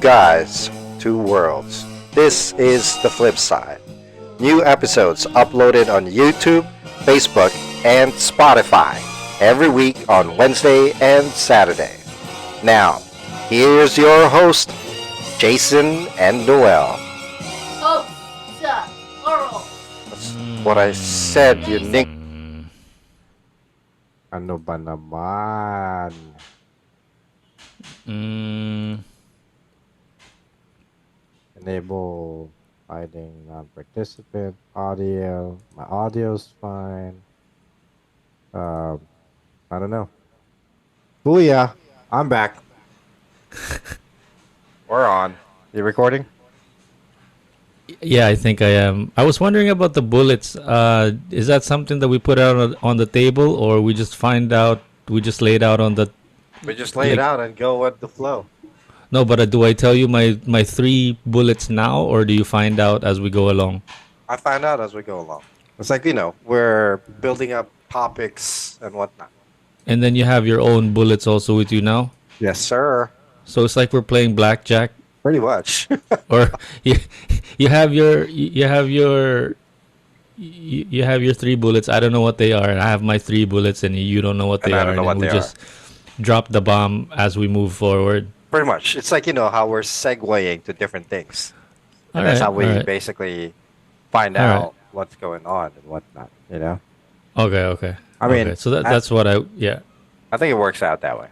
guys, two worlds. This is the flip side. New episodes uploaded on YouTube, Facebook, and Spotify every week on Wednesday and Saturday. Now, here's your host, Jason and Noel. Plural. That's what I said, you nick. Ano ba naman? Enable hiding non-participant audio. My audio's fine. I don't know. Booyah! I'm back. We're on. You recording? Yeah, I think I am. I was wondering about the bullets. Is that something that we put out on the table, or we just find out? We just lay it out on the. We just lay it out and go with the flow. No, but do I tell you my 3 bullets now, or do you find out as we go along? I find out as we go along. It's like, we're building up topics and whatnot. And then you have your own bullets also with you now. Yes, sir. So it's like we're playing blackjack, Pretty much. or you have your 3 bullets. I don't know what they are. And I have my 3 bullets, and you don't know what they And I are. don't know what we they just drop the bomb as we move forward. Pretty much. It's like, how we're segueing to different things. And All that's right, how we all right. basically find All out right. what's going on and whatnot, Okay. I mean, okay. So that's what yeah. I think it works out that way.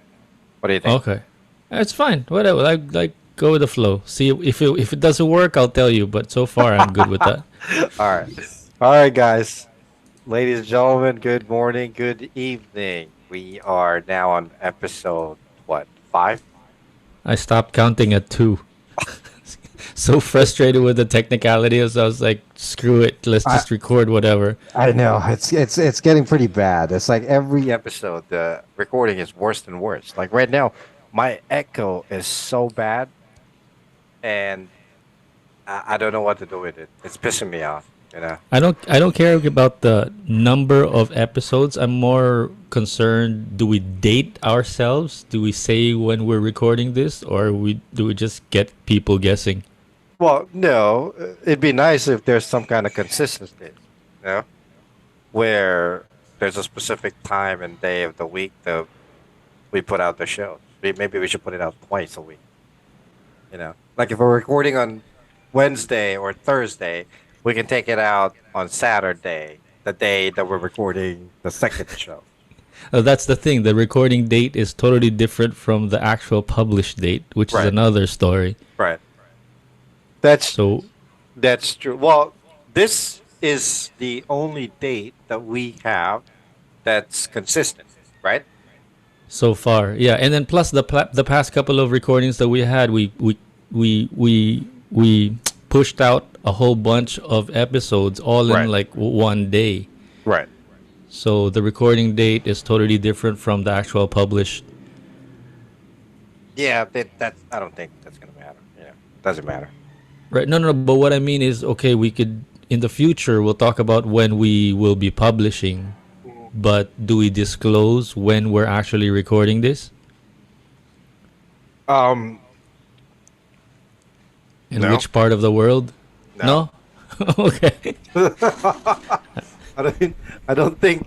What do you think? Okay, it's fine. Whatever. Like go with the flow. See if it doesn't work, I'll tell you. But so far, I'm good with that. All right. All right, guys. Ladies and gentlemen, good morning, good evening. We are now on episode, 5? I stopped counting at 2. So frustrated with the technicalities, I was like, screw it. Let's just record whatever. I know it's getting pretty bad. It's like every Episode, the recording is worse than worse. Like right now, my echo is so bad, and I don't know what to do with it. It's pissing me off, I don't care about the number of episodes. I'm more concerned, do we date ourselves? Do we say when we're recording this, or do we just get people guessing? Well, no, it'd be nice if there's some kind of consistency, where there's a specific time and day of the week that we put out the show. Maybe we should put it out twice a week. Like if we're recording on Wednesday or Thursday, we can take it out on Saturday, the day that we're recording the second show. That's the thing. The recording date is totally different from the actual published date, which Right. is another story. Right. That's So That's true. Well, this is the only date that we have that's consistent, right? so far, yeah. And then plus the past couple of recordings that we had, we pushed out a whole bunch of episodes all in Right. like one day. Right. So the recording date is totally different from the actual published. Yeah, that I don't think that's gonna matter. Doesn't matter. Right. No. But what I mean is, okay, we could in the future we'll talk about when we will be publishing. But do we disclose when we're actually recording this? Um, In No. which part of the world? No. Okay. I don't think.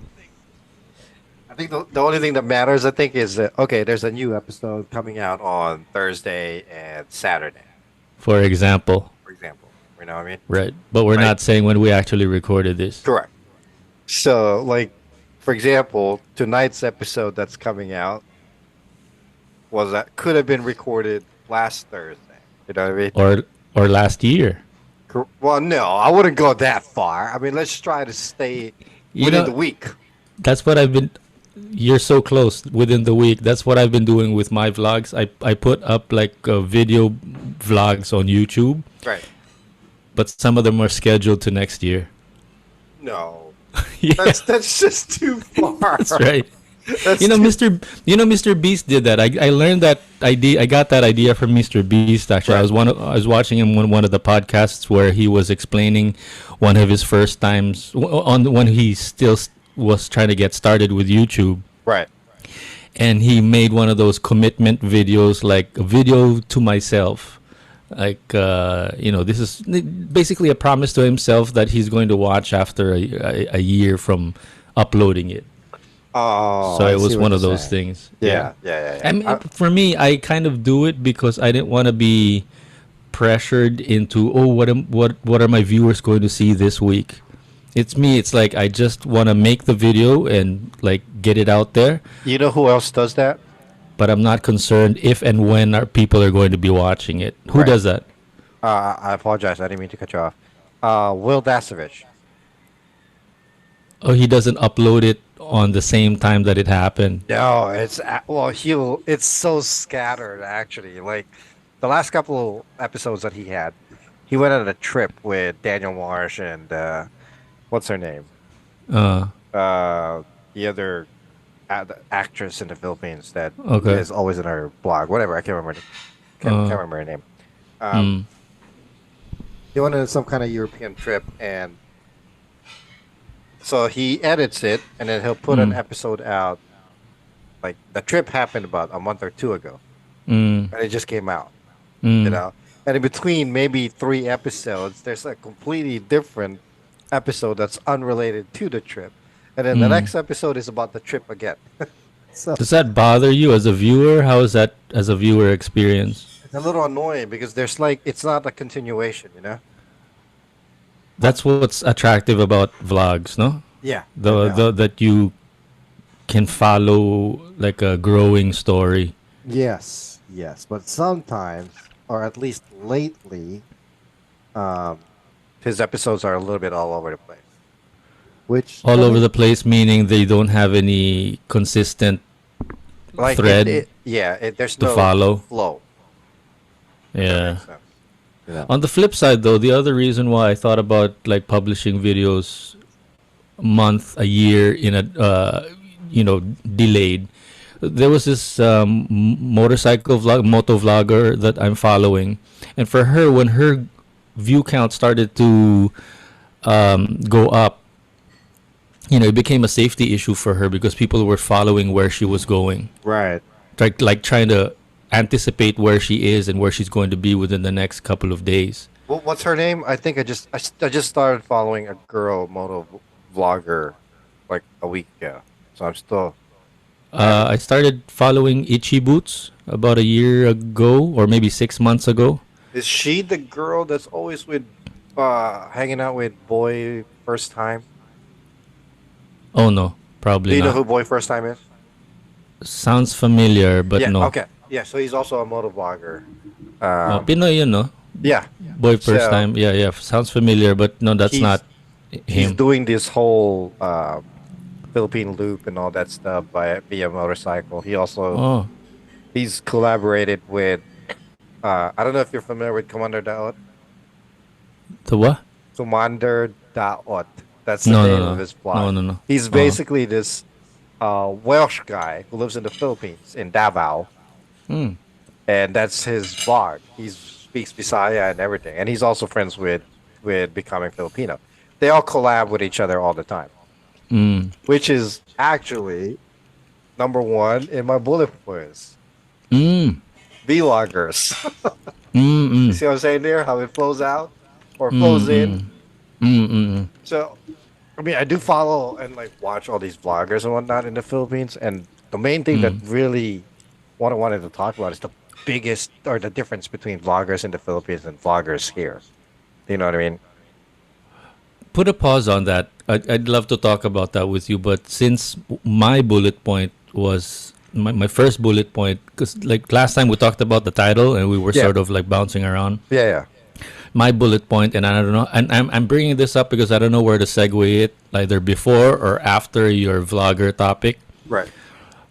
I think the only thing that matters, I think, is that okay. There's a new episode coming out on Thursday and Saturday, For example. for example. You know what I mean? Right. But we're Right. not saying when we actually recorded this. Correct. So, like, for example, tonight's episode that's coming out could have been recorded last Thursday. You know what I mean? Or last year. Well, no, I wouldn't go that far. I mean, let's try to stay You within know- the week. That's what I've been. You're so close within the week. That's what I've been doing with my vlogs. I put up like video vlogs on YouTube, Right. but some of them are scheduled to next year. No, Yeah, that's just too far. that's right. That's Mr. Beast did that. I learned that idea. I got that idea from Mr. Beast. Actually, Right. I was watching him on one of the podcasts where he was explaining one of his first times on when he still was trying to get started with YouTube. Right. And he made one of those commitment videos, like a video to myself, Like this is basically a promise to himself that he's going to watch after a year from uploading it. Oh, So I it was see one what of you're those saying. things. Yeah, yeah, I yeah. mean, for me, I kind of do it because I didn't want to be pressured into, oh, what are my viewers going to see this week? It's me. It's like I just want to make the video and like get it out there, You know who else does that? but I'm not concerned if and when our people are going to be watching it. Who Right. does that? I apologize. I didn't mean to cut you off. Will Dasovich. Oh, he doesn't upload it on the same time that it happened. No, it's so scattered actually. Like the last couple episodes that he had, he went on a trip with Daniel Marsh and what's her name? Uh, The other actress in the Philippines that Okay. is always in her blog. Whatever, I can't remember. Can't remember her name. mm, He went on some kind of European trip, and so he edits it, and then he'll put an Mm. episode out. Like the trip happened about a month or two ago, mm, and it just came out. mm, You know, and in between maybe 3 episodes, there's a completely different episode that's unrelated to the trip, and then the Mm. next episode is about the trip again. So Does that bother you as a viewer? How is that as a viewer experience? it's a little annoying because there's like it's not a continuation, you know? That's what's attractive about vlogs, no? Yeah. The that you can follow like a growing story. Yes, yes. But sometimes, or at least lately, um, His episodes are a little bit all over the place. which All over the place, meaning they don't have any consistent Like thread there's to no follow. flow. Yeah. So, Yeah. On the flip side, though, the other reason why I thought about like publishing videos a month, a year in a delayed. There was this motorcycle moto vlogger that I'm following, and for her, when her view count started to go up, it became a safety issue for her because people were following where she was going, right. like trying to anticipate where she is and where she's going to be within the next couple of days. Well, what's her name? I think I just started following a girl vlogger like a week ago. So I'm still I started following Itchy Boots about a year ago, or maybe 6 months ago. Is she the girl that's always with hanging out with Boy First Time? Oh no, Do probably you know not. who Boy First Time is? Sounds familiar, but Yeah, no. okay. Yeah, so he's also a moto vlogger. Pinoy yun, no? Yeah. Boy first So, time. Yeah, yeah. Sounds familiar, but no, that's he's- not He's him. doing this whole Philippine loop and all that stuff via motorcycle. He also Oh, he's collaborated with I don't know if you're familiar with Commander Daot. the what? Commander Daot. That's the No, no, name no. of his blog. No, no, no. He's Uh-huh. basically this Welsh guy who lives in the Philippines in Davao, Hmm. and that's his blog. He speaks Bisaya and everything, and he's also friends with Becoming Filipino. They all collab with each other all the time, Mm. which is actually number one in my bullet points. Mm. Vloggers. Mm. You see what I'm saying there? How it flows out or flows in. Mm. Mm. So, I mean, I do follow and like watch all these vloggers and whatnot in the Philippines, and the main thing that really what I wanted to talk about is the biggest or the difference between vloggers in the Philippines and vloggers here. Do you know what I mean? Put a pause on that. I'd love to talk about that with you, but since my bullet point was my first bullet point, because like last time we talked about the title and we were Yeah. sort of like bouncing around. Yeah. My bullet point, and I don't know, and I'm bringing this up because I don't know where to segue it, either before or after your vlogger topic. Right.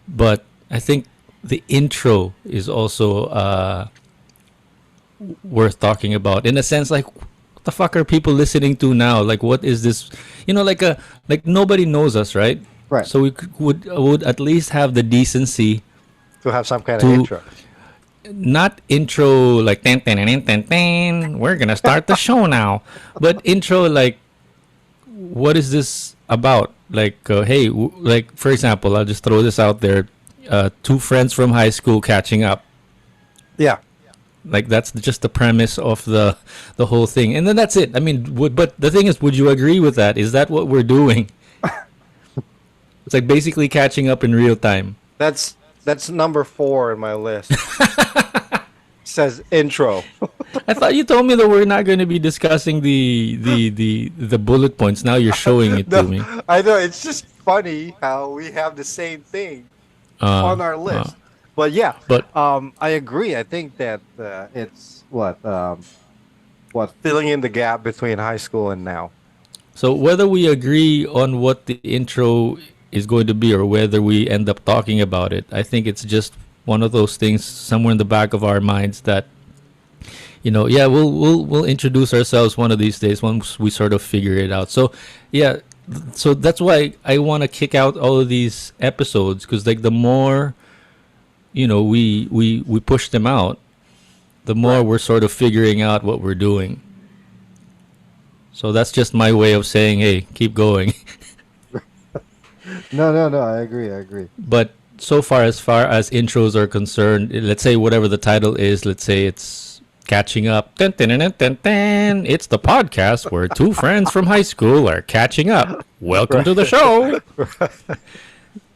But I think the intro is also worth talking about in a sense. Like, what the fuck are people listening to now? Like, what is this? Like nobody knows us, right? Right. So we would at least have the decency, To have some kind To- of intro. not intro like ten ten ten ten ten. We're gonna start the show now, but intro like, what is this about? Like, hey, like for example, I'll just throw this out there. Two friends from high school catching up. Yeah. Like that's just the premise of the whole thing, and then that's it. I mean, but the thing is, would you agree with that? Is that what we're doing? It's like basically catching up in real time. That's number 4 in my list. Says intro. I thought you told me that we're not going to be discussing the bullet points. Now you're showing it to No, me. I know it's just funny how we have the same thing on our list. But yeah, But I agree. I think that it's what filling in the gap between high school and now. so whether we agree on what the intro is going to be or whether we end up talking about it, I think it's just one of those things somewhere in the back of our minds that yeah, we'll introduce ourselves one of these days once we sort of figure it out. So yeah, so that's why I want to kick out all of these episodes because like the more we push them out, the more Right. we're sort of figuring out what we're doing. So that's just my way of saying, hey, keep going. No, no, no. I agree. I agree. But so far as intros are concerned, let's say whatever the title is, let's say it's catching up. Dun, dun, dun, dun, dun, dun. It's the podcast where two friends from high school are catching up. Welcome to the show.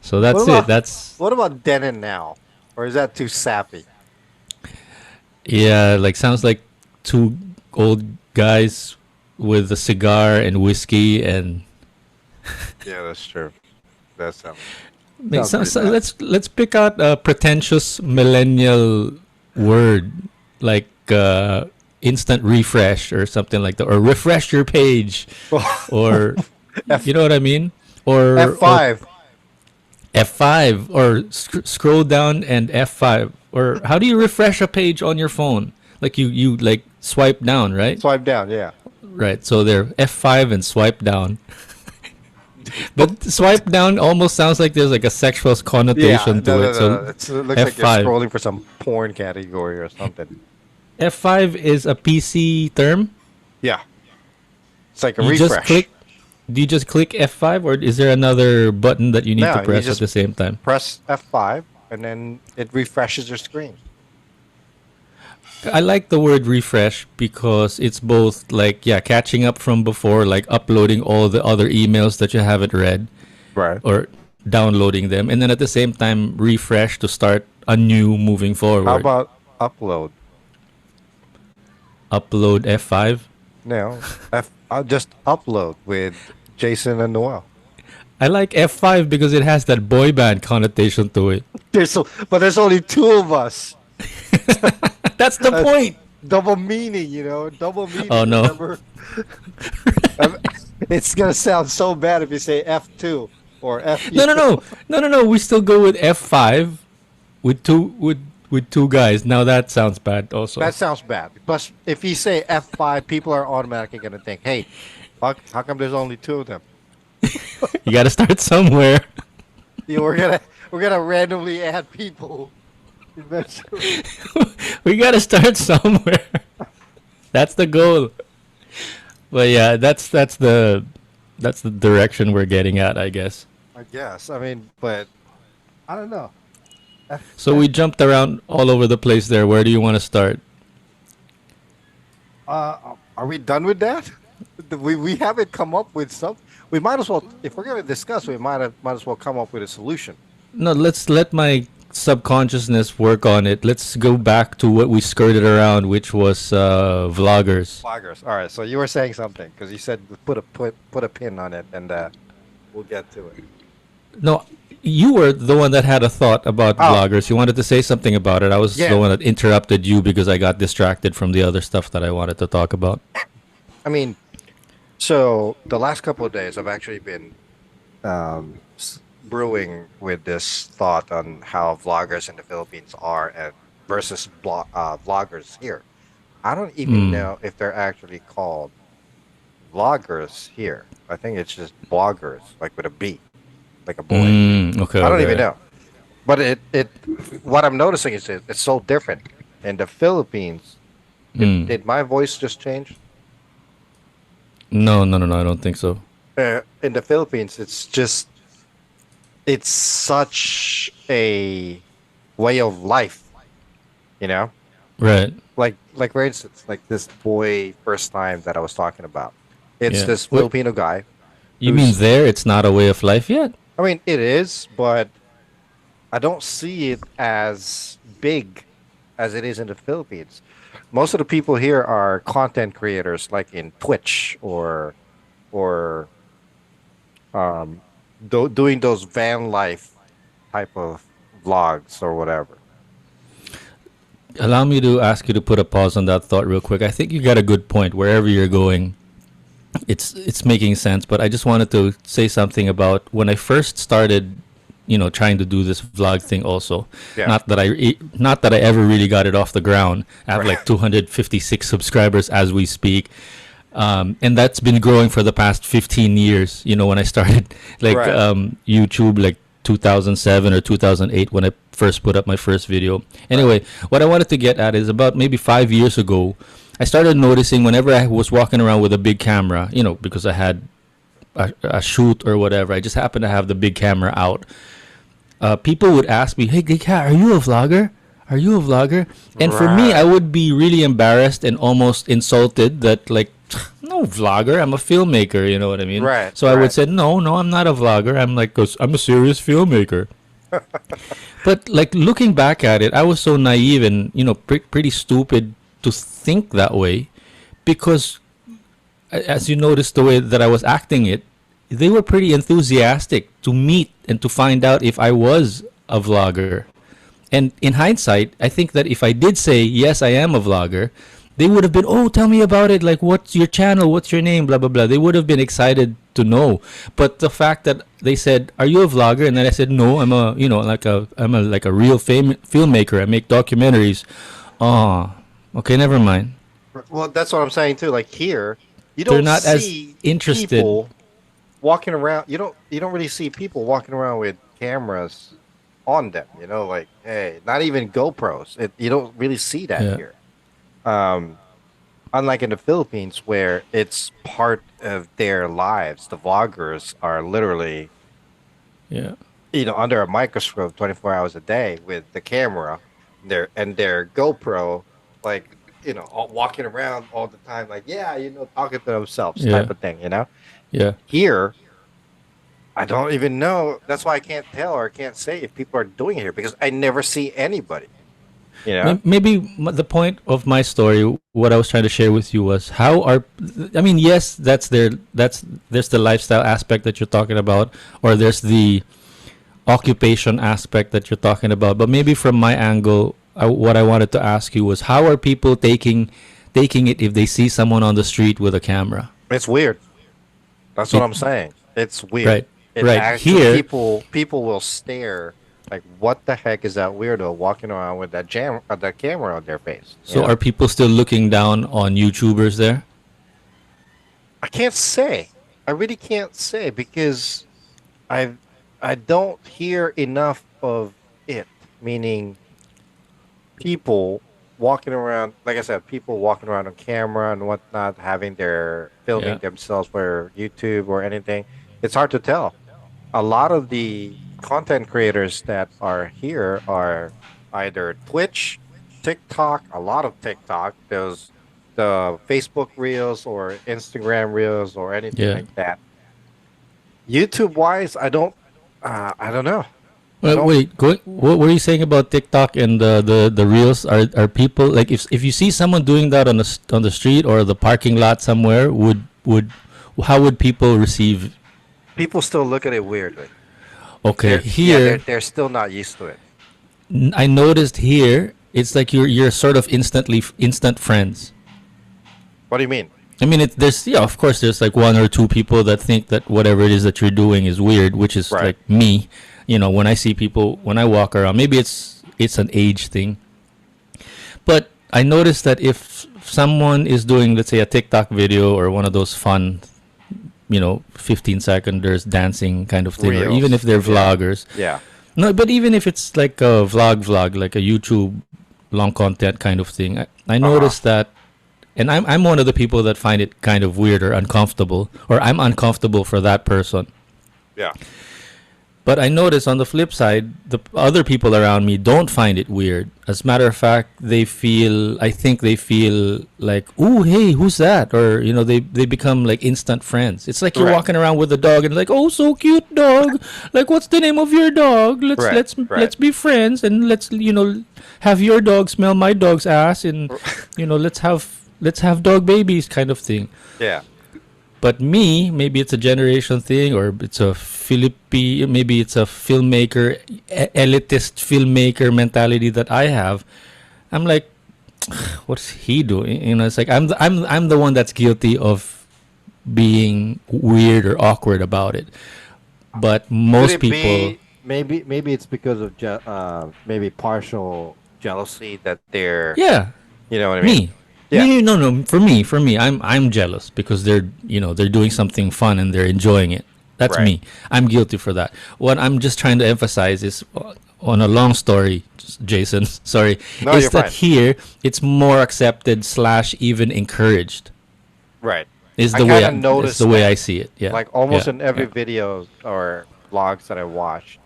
So that's What about- it. That's What about then and now? Or is that too sappy? yeah, like sounds like two old guys with a cigar and whiskey and Yeah, that's true. That sounds. Sounds pretty bad. let's pick out a pretentious millennial word like instant refresh or something like that, or refresh your page, or you know what I mean, or F5. F5 or scroll down and F5, or how do you refresh a page on your phone? Like you like swipe down, right? Swipe down. Yeah. Right. So they're F5 and swipe down. But swipe down almost sounds like there's like a sexual connotation to it. So It looks like you're F5. scrolling for some porn category or something. F5 is a PC term. Yeah. It's like a You refresh. just click. Do you just click F5 or is there another button that you need No, to you press at just- the same time? Press F5 and then it refreshes your screen. I like the word refresh because it's both like catching up from before, like uploading all the other emails that you haven't read Right. or downloading them, and then at the same time refresh to start anew moving forward. How about upload? Upload F5? No, I'll just upload with Jason and Noel. I like F5 because it has that boy band connotation to it. But there's only 2 of us. That's the point. Double meaning, double meaning. Oh, no. Remember? It's gonna sound so bad if you say F2 or F. No. We still go with F5 with two guys. Now that sounds bad also. That sounds bad. Plus, if you say F5, people are automatically gonna think, "Hey, how come there's only 2 of them?" You got to start somewhere. We're gonna randomly add people. Eventually. We got to start somewhere. That's the goal. But yeah, that's the direction we're getting at, I guess. I guess. I mean, but I don't know. So we jumped around all over the place there. Where do you want to start? are we done with that? We haven't come up with some. We might as well, if we're gonna discuss, we might as well come up with a solution. No, let's let my subconsciousness work on it. Let's go back to what we skirted around, which was vloggers. Bloggers. All right. So you were saying something because you said put a pin on it, and we'll get to it. No, you were the one that had a thought about Oh. vloggers. You wanted to say something about it. I was Yeah. the one that interrupted you because I got distracted from the other stuff that I wanted to talk about. I mean, so the last couple of days, I've actually been brewing with this thought on how vloggers in the Philippines are and versus vloggers here. I don't even know if they're actually called vloggers here. I think it's just bloggers, like with a B, like a boy. Okay. I don't okay. even know. But what I'm noticing is it's so different. In the Philippines, did my voice just change? No, I don't think so. In the Philippines, it's such a way of life, you know? Right. Like for instance, like this boy first time that I was talking about. It's Yeah. this What Filipino guy you mean who's, there? It's not a way of life yet. I mean, it is, but I don't see it as big as it is in the Philippines. Most of the people here are content creators, like in Twitch or doing those van life type of vlogs or whatever. Allow me to ask you to put a pause on that thought real quick. I think you got a good point. Wherever you're going, it's making sense. But I just wanted to say something about when I first started, trying to do this vlog thing. Also, Yeah. not that I ever really got it off the ground. I have Right. like 256 subscribers as we speak. And that's been growing for the past 15 years. When I started like Right. YouTube, like 2007 or 2008, when I first put up my first video. Anyway, what I wanted to get at is about maybe 5 years ago, I started noticing whenever I was walking around with a big camera, because I had a shoot or whatever, I just happened to have the big camera out. People would ask me, "Hey, Kat, are you a vlogger? Are you a vlogger?" And for me, I Right. would be really embarrassed and almost insulted that, like, no vlogger, I'm a filmmaker. You know what I mean? Right, So I would right. say, no, no, I'm not a vlogger. I'm a serious filmmaker. But like looking back at it, I was so naive and pretty stupid to think that way, because as you noticed the way that I was acting it, they were pretty enthusiastic to meet and to find out if I was a vlogger. And in hindsight, I think that if I did say, yes, I am a vlogger, they would have been, oh, tell me about it. Like, what's your channel? What's your name? Blah, blah, blah. They would have been excited to know. But the fact that they said, are you a vlogger? And then I said, no, I'm a real filmmaker. I make documentaries. Oh, okay, never mind. Well, that's what I'm saying too. Like here, you They're don't not as see interested. people walking around. You don't really see people walking around with cameras on them. Like, hey, not even GoPros. You don't really see that Yeah, here. Um, Unlike in the Philippines, where it's part of their lives. The vloggers are literally, yeah, under a microscope 24 hours a day with the camera, their GoPro, like, walking around all the time, like, yeah, talking to themselves yeah, type of thing. yeah. Here, I don't even know. That's why I can't tell or I can't say if people are doing it here because I never see anybody. You know? Maybe the point of my story, what I was trying to share with you was how are, I mean, yes, there's the lifestyle aspect that you're talking about, or there's the occupation aspect that you're talking about. But maybe from my angle, what I wanted to ask you was how are people taking it if they see someone on the street with a camera? It's weird. That's what It, I'm saying. It's weird. right, It right. actually Here, people will stare like, what the heck is that weirdo walking around with that camera on their face? so are people still looking down on YouTubers there? I can't say. I really can't say because I I don't hear enough of it. Meaning people walking around, like I said, people walking around on camera and whatnot, having their filming Yeah, themselves for YouTube or anything. It's hard to tell. A lot of the content creators that are here are either Twitch, TikTok, a lot of TikTok, those the Facebook Reels or Instagram Reels or anything yeah. like that. YouTube wise, I don't know. I Well, don't. wait, what were you saying about TikTok and the reels? Are people like if you see someone doing that on the street or the parking lot somewhere, would how would people receive? People still look at it weirdly. Okay, They're here still not used to it. I noticed here it's like you're sort of instant friends. What do you mean? I mean, there's yeah, of course, there's like one or two people that think that whatever it is that you're doing is weird, which is Right. like me. When I see people when I walk around, maybe it's an age thing, but I noticed that if someone is doing, let's say, a TikTok video or one of those fun, 15 seconders dancing kind of thing, or even if Reels. they're Yeah. vloggers, Yeah. no, but even if it's like a vlog, like a YouTube long content kind of thing, I Uh-huh. noticed that, and I'm one of the people that find it kind of weird or uncomfortable, or I'm uncomfortable for that person. Yeah. But I notice on the flip side, the other people around me don't find it weird. As a matter of fact, I think they feel like, "Ooh, hey, who's that?" Or, they become like instant friends. It's like you're Right. walking around with a dog and like, "Oh, so cute dog. Like, what's the name of your dog? Let's Right, let's right. let's be friends and let's, have your dog smell my dog's ass and, let's have dog babies kind of thing." Yeah. But me, maybe it's a generation thing, or it's a maybe it's a filmmaker, elitist filmmaker mentality that I have. I'm like, what's he doing? It's like I'm the one that's guilty of being weird or awkward about it. But Could most it people, be maybe it's because of maybe partial jealousy that they're yeah, you know what I mean? me. Yeah. No. For me, I'm jealous because they're doing something fun and they're enjoying it. That's Right. me. I'm guilty for that. What I'm just trying to emphasize is, on a long story, Jason. Sorry, No, is you're that fine. here it's more accepted / even encouraged. Right. Is I the way kinda noticed it's the way that. I see it. Yeah. Like almost Yeah. in every Yeah. video or vlogs that I watch,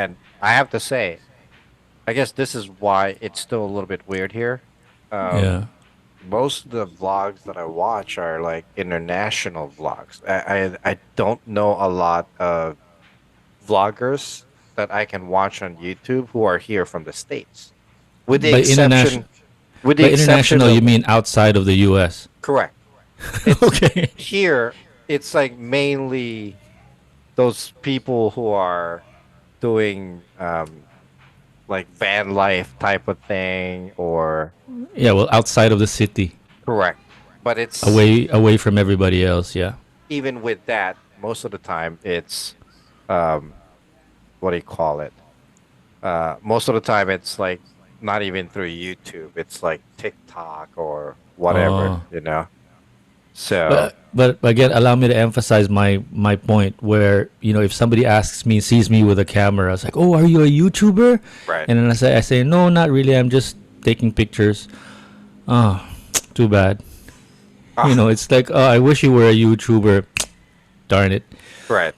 and I have to say, I guess this is why it's still a little bit weird here. Yeah. Most of the vlogs that I watch are like international vlogs. I don't know a lot of vloggers that I can watch on YouTube who are here from the States. With the By international, exception with the by exception international, you of mean outside of the U.S. correct. It's Okay. here it's like mainly those people who are doing like van life type of thing or Yeah. Well, outside of the city, correct. But it's away from everybody else. Yeah. even with that, most of the time it's um, what do you call it? Most of the time it's like not even through YouTube. It's like TikTok or whatever, Oh. you know. So But again, allow me to emphasize my point where, if somebody asks me, sees me with a camera, it's like, "Oh, are you a YouTuber?" right, And then I say, "No, not really. I'm just taking pictures." Oh, too bad. Ah, It's like, "Oh, I wish you were a YouTuber." Darn it. right.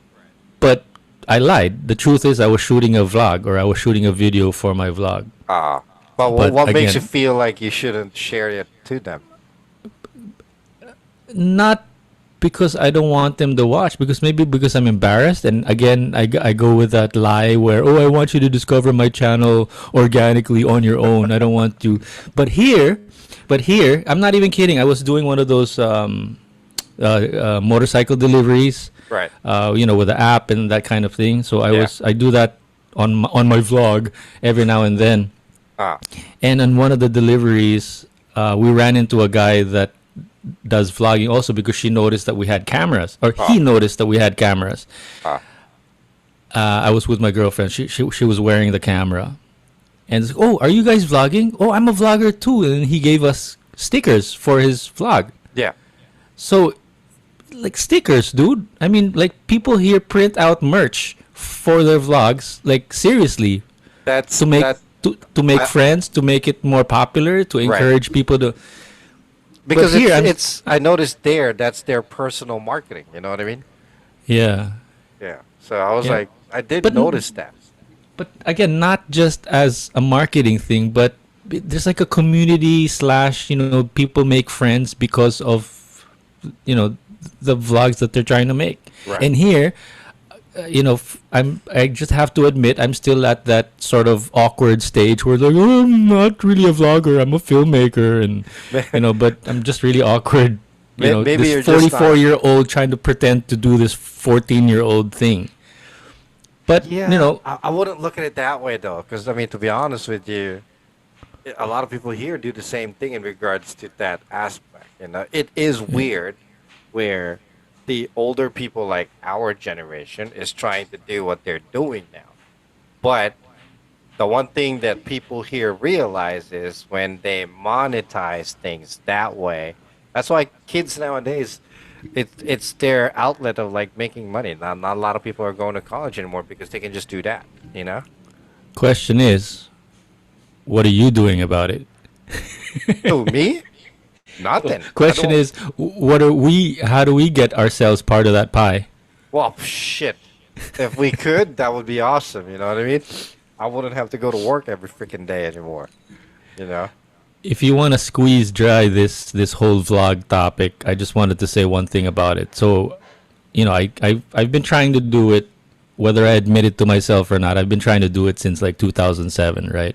But I lied. The truth is I was shooting a vlog, or I was shooting a video for my vlog. But But what makes you again, feel like you shouldn't share it to them? not because I don't want them to watch, because I'm embarrassed. And again, I go with that lie where, "Oh, I want you to discover my channel organically on your own. I don't want to." But here, I'm not even kidding. I was doing one of those motorcycle deliveries, Right. with the app and that kind of thing. So Yeah. I do that on my vlog every now and then. Ah, And on one of the deliveries, we ran into a guy that does vlogging also, because she noticed that we had cameras, or he noticed that we had cameras. ah, I was with my girlfriend. She was wearing the camera, and it's like, "Oh, are you guys vlogging?" "Oh, I'm a vlogger too." And he gave us stickers for his vlog. yeah. So, like, stickers, dude. I mean, like, people here print out merch for their vlogs. Like, seriously, That's to make that to make I- friends, to make it more popular, to encourage people to. because here I'm- it's I noticed that's their personal marketing. You know what I mean? Yeah. Yeah. So I was Yeah. like, I did But- notice that. But again, not just as a marketing thing, but there's like a community / people make friends because of, the vlogs that they're trying to make. Right. And here, I just have to admit, I'm still at that sort of awkward stage where like, "Oh, I'm not really a vlogger, I'm a filmmaker," and but I'm just really awkward. Maybe This you're just not- 44-year-old trying to pretend to do this 14-year-old thing. But I wouldn't look at it that way though, because I mean, to be honest with you, a lot of people here do the same thing in regards to that aspect. It is weird where the older people like our generation is trying to do what they're doing now, but the one thing that people here realize is when they monetize things that way. That's why kids nowadays, it's their outlet of like making money. Not a lot of people are going to college anymore because they can just do that. You know? question is, what are you doing about it? Who, me? Nothing. Question is, what are we? How do we get ourselves part of that pie? Well, shit. If we could, that would be awesome. You know what I mean? I wouldn't have to go to work every freaking day anymore. You know? If you want to squeeze dry this whole vlog topic, I just wanted to say one thing about it. So, I've been trying to do it, whether I admit it to myself or not. I've been trying to do it since like 2007, right?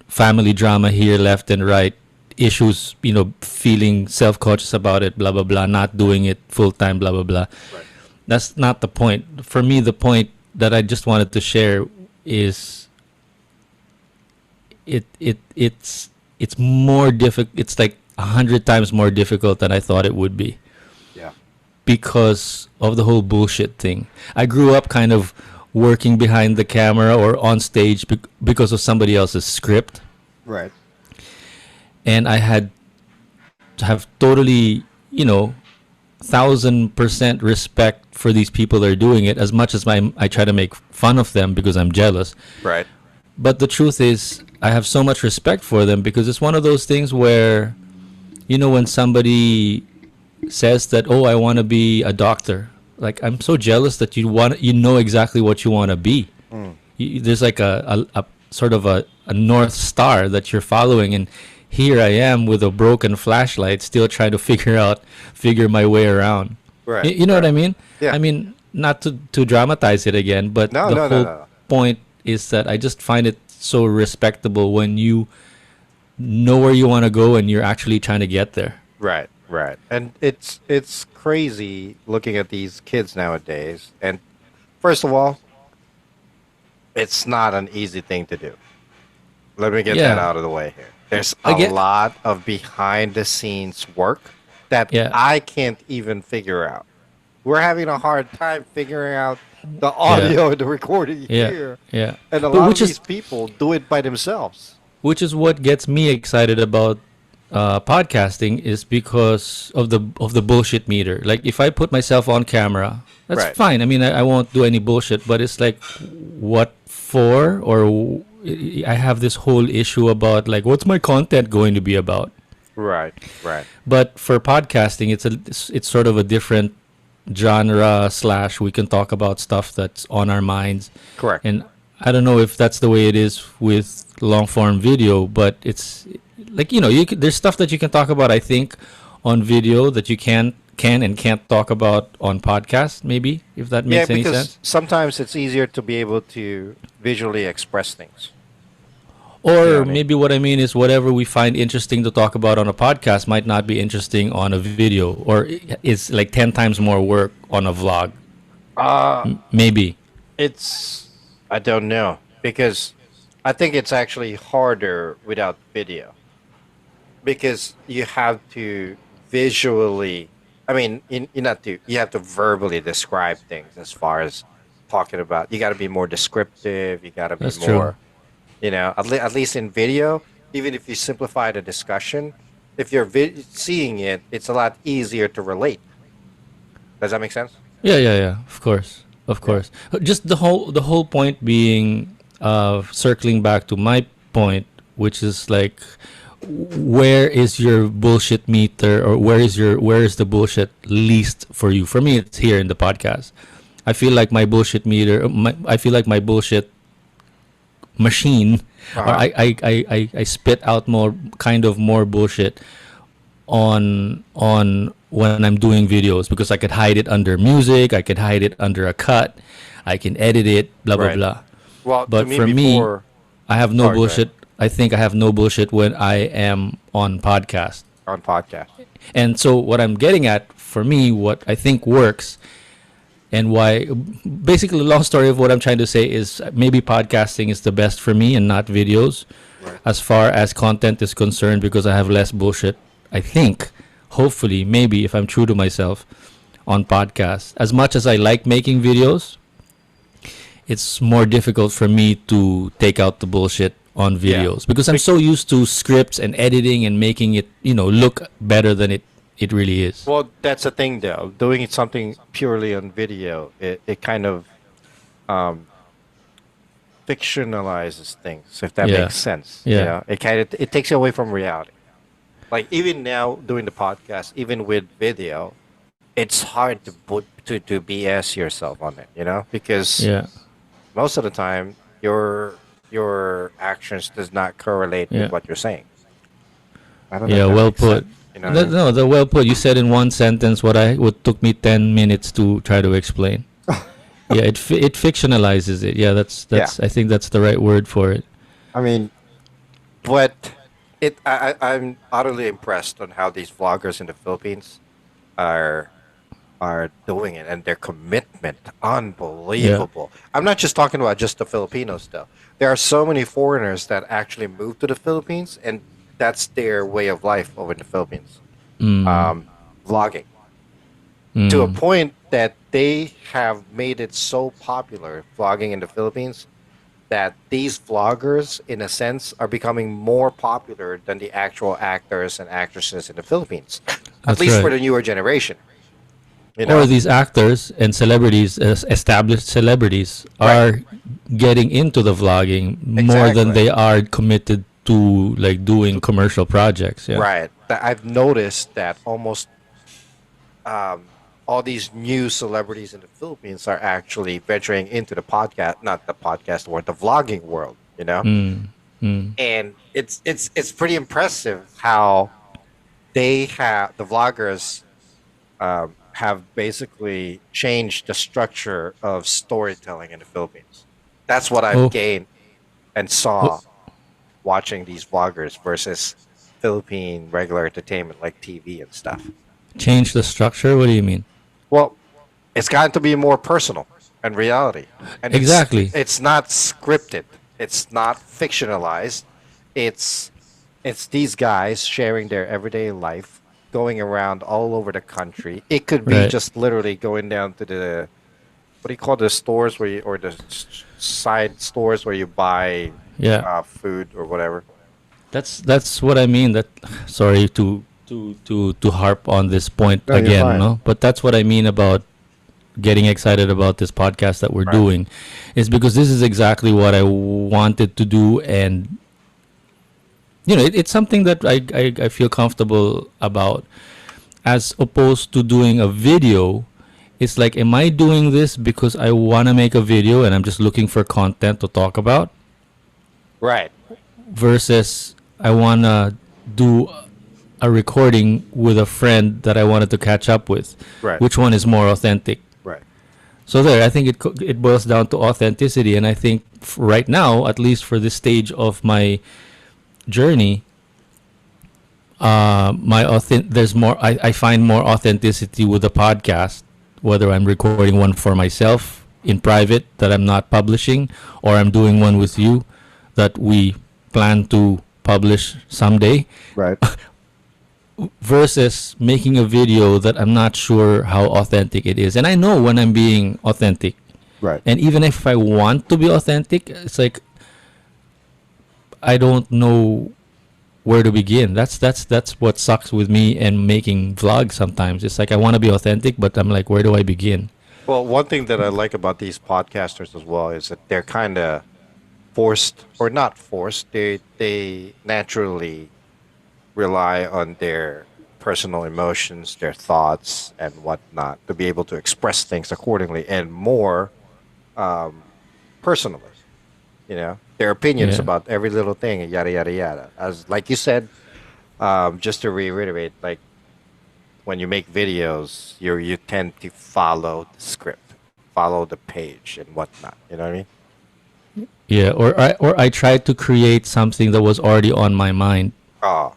Family drama here, left and right, issues, feeling self-conscious about it, blah blah blah, not doing it full time, blah blah blah. Right. That's not the point. For me, the point that I just wanted to share is it's more difficult. It's like 100 times more difficult than I thought it would be Yeah. because of the whole bullshit thing. I grew up kind of working behind the camera or on stage because of somebody else's script, Right. and I had to have totally, 1,000% respect for these people that are doing it. As much as I try to make fun of them because I'm jealous, Right. but the truth is, I have so much respect for them because it's one of those things where, when somebody says that, oh, I want to be a doctor, like I'm so jealous that you know exactly what you want to be. There's like a sort of a north star that you're following, and here I am with a broken flashlight, still trying to figure my way around. Right. You know what I mean? Yeah. I mean, not to dramatize it again, but No, the no, whole no. point is that I just find it so respectable when you know where you want to go and you're actually trying to get there. Right, right. And it's crazy looking at these kids nowadays. And first of all, it's not an easy thing to do. Let me get that Yeah. out of the way here. There's I a get- lot of behind the scenes work that Yeah. I can't even figure out. We're having a hard time figuring out the audio and the recording Yeah, here. yeah. And a But lot which of is- these people do it by themselves. Which is what gets me excited about podcasting, is because of the bullshit meter. Like if I put myself on camera, that's Right. fine. I mean, I won't do any bullshit, but it's like, what for? Or I have this whole issue about like, what's my content going to be about? Right, right. But for podcasting, it's sort of a different genre / we can talk about stuff that's on our minds. Correct. And I don't know if that's the way it is with long form video, but it's like, there's stuff that you can talk about, I think, on video that you can and can't talk about on podcast, maybe, if that makes any because sense. sometimes it's easier to be able to visually express things. Or what I mean? maybe what I mean is whatever we find interesting to talk about on a podcast might not be interesting on a video, or it's like 10 times more work on a vlog. Maybe. It's I don't know, because I think it's actually harder without video, because you have to visually. I mean, you have to verbally describe things as far as talking about. You got to be more descriptive. You got to be That's true. more. At least in video, even if you simplify the discussion, if you're seeing it, it's a lot easier to relate. Does that make sense? Yeah. Of course. Just the whole point being, circling back to my point, which is like, where is your bullshit meter, or where is the bullshit least for you? For me, it's here in the podcast. I feel like my bullshit meter, I feel like my bullshit machine, or Uh-huh. I spit out more bullshit on when I'm doing videos, because I could hide it under music, I could hide it under a cut, I can edit it, blah blah Right. blah. Well, But to me for me, before, I have no Sorry, go bullshit. I think I have no bullshit when I am on podcast. on podcast. And so what I'm getting at, for me, what I think works, and why, basically, long story of what I'm trying to say is, maybe podcasting is the best for me and not videos, Right. as far as content is concerned, because I have less bullshit, I think, hopefully, maybe, if I'm true to myself, on podcasts. As much as I like making videos, it's more difficult for me to take out the bullshit on Yeah. videos, because I'm so used to scripts and editing and making it, look better than it really is. Well, that's the thing, though. Doing something purely on video, it kind of fictionalizes things, if that Yeah. makes sense. Yeah. It takes you away from reality. Like even now doing the podcast, even with video, it's hard to put to BS yourself on it, because Yeah. most of the time your actions does not correlate with Yeah. what you're saying. I don't know Yeah, if that well makes sense. put. You know what I mean? No, the well put. You said in one sentence what took me 10 minutes to try to explain. Yeah, it fictionalizes it. Yeah, Yeah. I think that's the right word for it. I mean, But I'm utterly impressed on how these vloggers in the Philippines are doing it, and their commitment Yeah. unbelievable. I'm not just talking about just the Filipinos though. There are so many foreigners that actually move to the Philippines, and that's their way of life over in the Philippines. Mm, Vlogging, to a mm, point that they have made it so popular, vlogging in the Philippines, that these vloggers, in a sense, are becoming more popular than the actual actors and actresses in the Philippines, at that's least for right. the newer generation. You Or know, these actors and celebrities, established celebrities, right? are getting into the vlogging more than Exactly. they are committed to like doing commercial projects. Yeah. Right. I've noticed that almost um, all these new celebrities in the Philippines are actually venturing into the podcast, not the podcast world, the vlogging world. Mm, mm, And it's pretty impressive how the vloggers have basically changed the structure of storytelling in the Philippines. That's what I've oh, gained and oh, saw watching these vloggers versus Philippine regular entertainment like TV and stuff. change the structure. What do you mean? Well, it's gotten to be more personal and reality, and Exactly. it's not scripted. It's not fictionalized. It's it's these guys sharing their everyday life, going around all over the country. It could be Right. just literally going down to the, what do you call the stores where you, or the side stores where you buy Yeah. food or whatever. That's what I mean. That sorry to harp on this point no, you're again, fine. no. But that's what I mean about getting excited about this podcast that we're Right. doing, is because this is exactly what I wanted to do, and it's something that I feel comfortable about, as opposed to doing a video. It's like, am I doing this because I want to make a video and I'm just looking for content to talk about, Right. versus I want to do a recording with a friend that I wanted to catch up with? Right. Which one is more authentic? Right. So there, I think it boils down to authenticity, and I think right now, at least for this stage of my journey, there's more. I find more authenticity with the podcast, whether I'm recording one for myself in private that I'm not publishing, or I'm doing one with you that we plan to publish someday, Right. versus making a video that I'm not sure how authentic it is. And I know when I'm being authentic. Right. And even if I want to be authentic, it's like I don't know where to begin. That's what sucks with me and making vlogs sometimes. It's like I want to be authentic, but I'm like, where do I begin? Well, one thing that I like about these podcasters as well is that they're kind of forced, or not forced. They naturally rely on their personal emotions, their thoughts, and whatnot to be able to express things accordingly and more personally. Their opinions Yeah. about every little thing, and yada yada yada. As like you said, just to reiterate, like when you make videos, you tend to follow the script, follow the page, and whatnot. You know what I mean? Yeah, or I tried to create something that was already on my mind. Oh,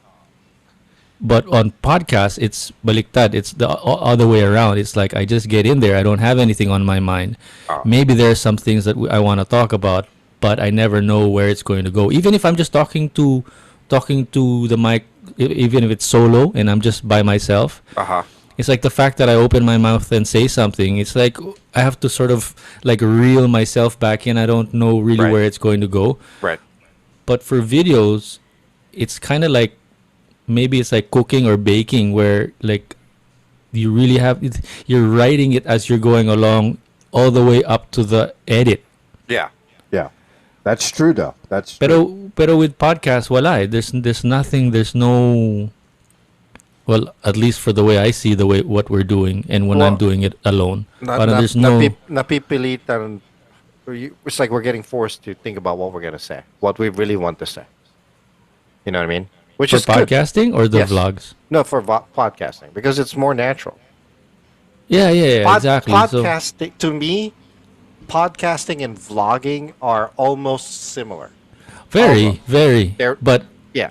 But on podcasts, it's baliktad. It's the other way around. It's like I just get in there. I don't have anything on my mind. oh, Maybe there are some things that I want to talk about, but I never know where it's going to go. Even if I'm just talking to the mic, even if it's solo and I'm just by myself, uh huh, it's like the fact that I open my mouth and say something. It's like I have to sort of like reel myself back in. I don't know really right, where it's going to go. right, But for videos, it's kind of like, maybe it's like cooking or baking, where like you really you're writing it as you're going along, all the way up to the edit. yeah, Yeah. That's true, though. That's true. Pero with podcast, wala eh. There's nothing. There's no Well, at least for the way I see the way what we're doing, and when I'm Well, doing it alone. not But not there's no napipilitan. It's like we're getting forced to think about what we're gonna say, what we really want to say. You know what I mean? Which for is good. podcasting or the Yes. vlogs. No, for podcasting because it's more natural. Yeah, yeah, yeah, exactly. So Podcasting to me, podcasting and vlogging are almost similar. very, Almost. very. They're But yeah.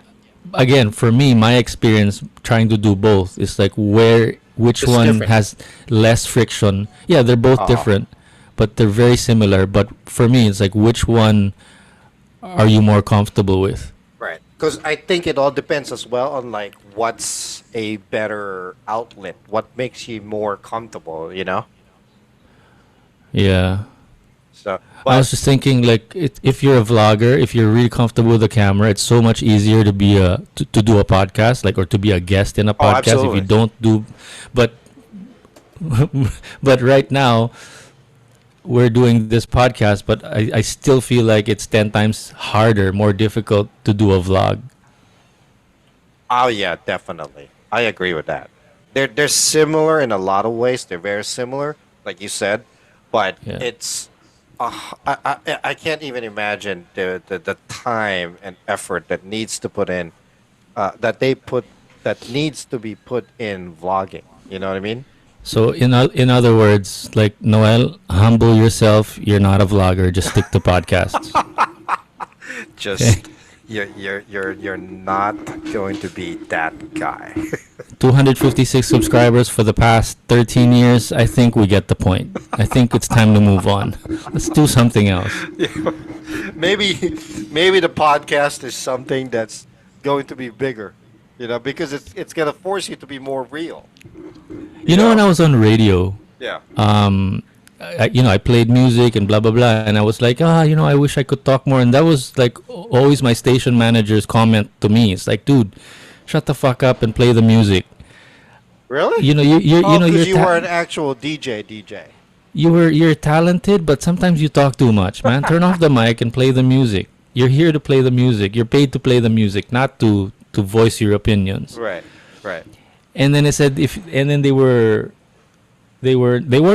again, for me, my experience trying to do both is like which It's one different. has less friction. Yeah, they're both Uh-huh. different, but they're very similar. But for me, it's like which one are you more comfortable with? Right. Because I think it all depends as well on like what's a better outlet, what makes you more comfortable, you know? Yeah. So, I was but just thinking, like, if you're a vlogger, if you're really comfortable with the camera, it's so much easier to be to do a podcast, like, or to be a guest in a podcast. If absolutely. you don't do, but but right now we're doing this podcast, but I still feel like it's 10 times harder, more difficult to do a vlog. oh yeah, definitely. I agree with that. They're similar in a lot of ways. They're very similar, like you said, but Yeah. it's I can't even imagine the time and effort that needs to put in that needs to be put in vlogging. You know what I mean? So in other words, like Noel, humble yourself. You're not a vlogger. Just stick to podcasts. Just you're not going to be that guy. 256 subscribers for the past 13 years. I think we get the point. I think it's time to move on. Let's do something else. maybe maybe the podcast is something that's going to be bigger, you know, because it's going to force you to be more real. You know, when I was on radio, Yeah. I played music and blah blah blah, and I was like, I wish I could talk more. And that was like always my station manager's comment to me. It's like, dude, shut the fuck up and play the music. Really? You know, Because you're you were an actual DJ. you're talented, but sometimes you talk too much, man. Turn off the mic and play the music. You're here to play the music. You're paid to play the music, not to voice your opinions. Right. Right. And then and then they were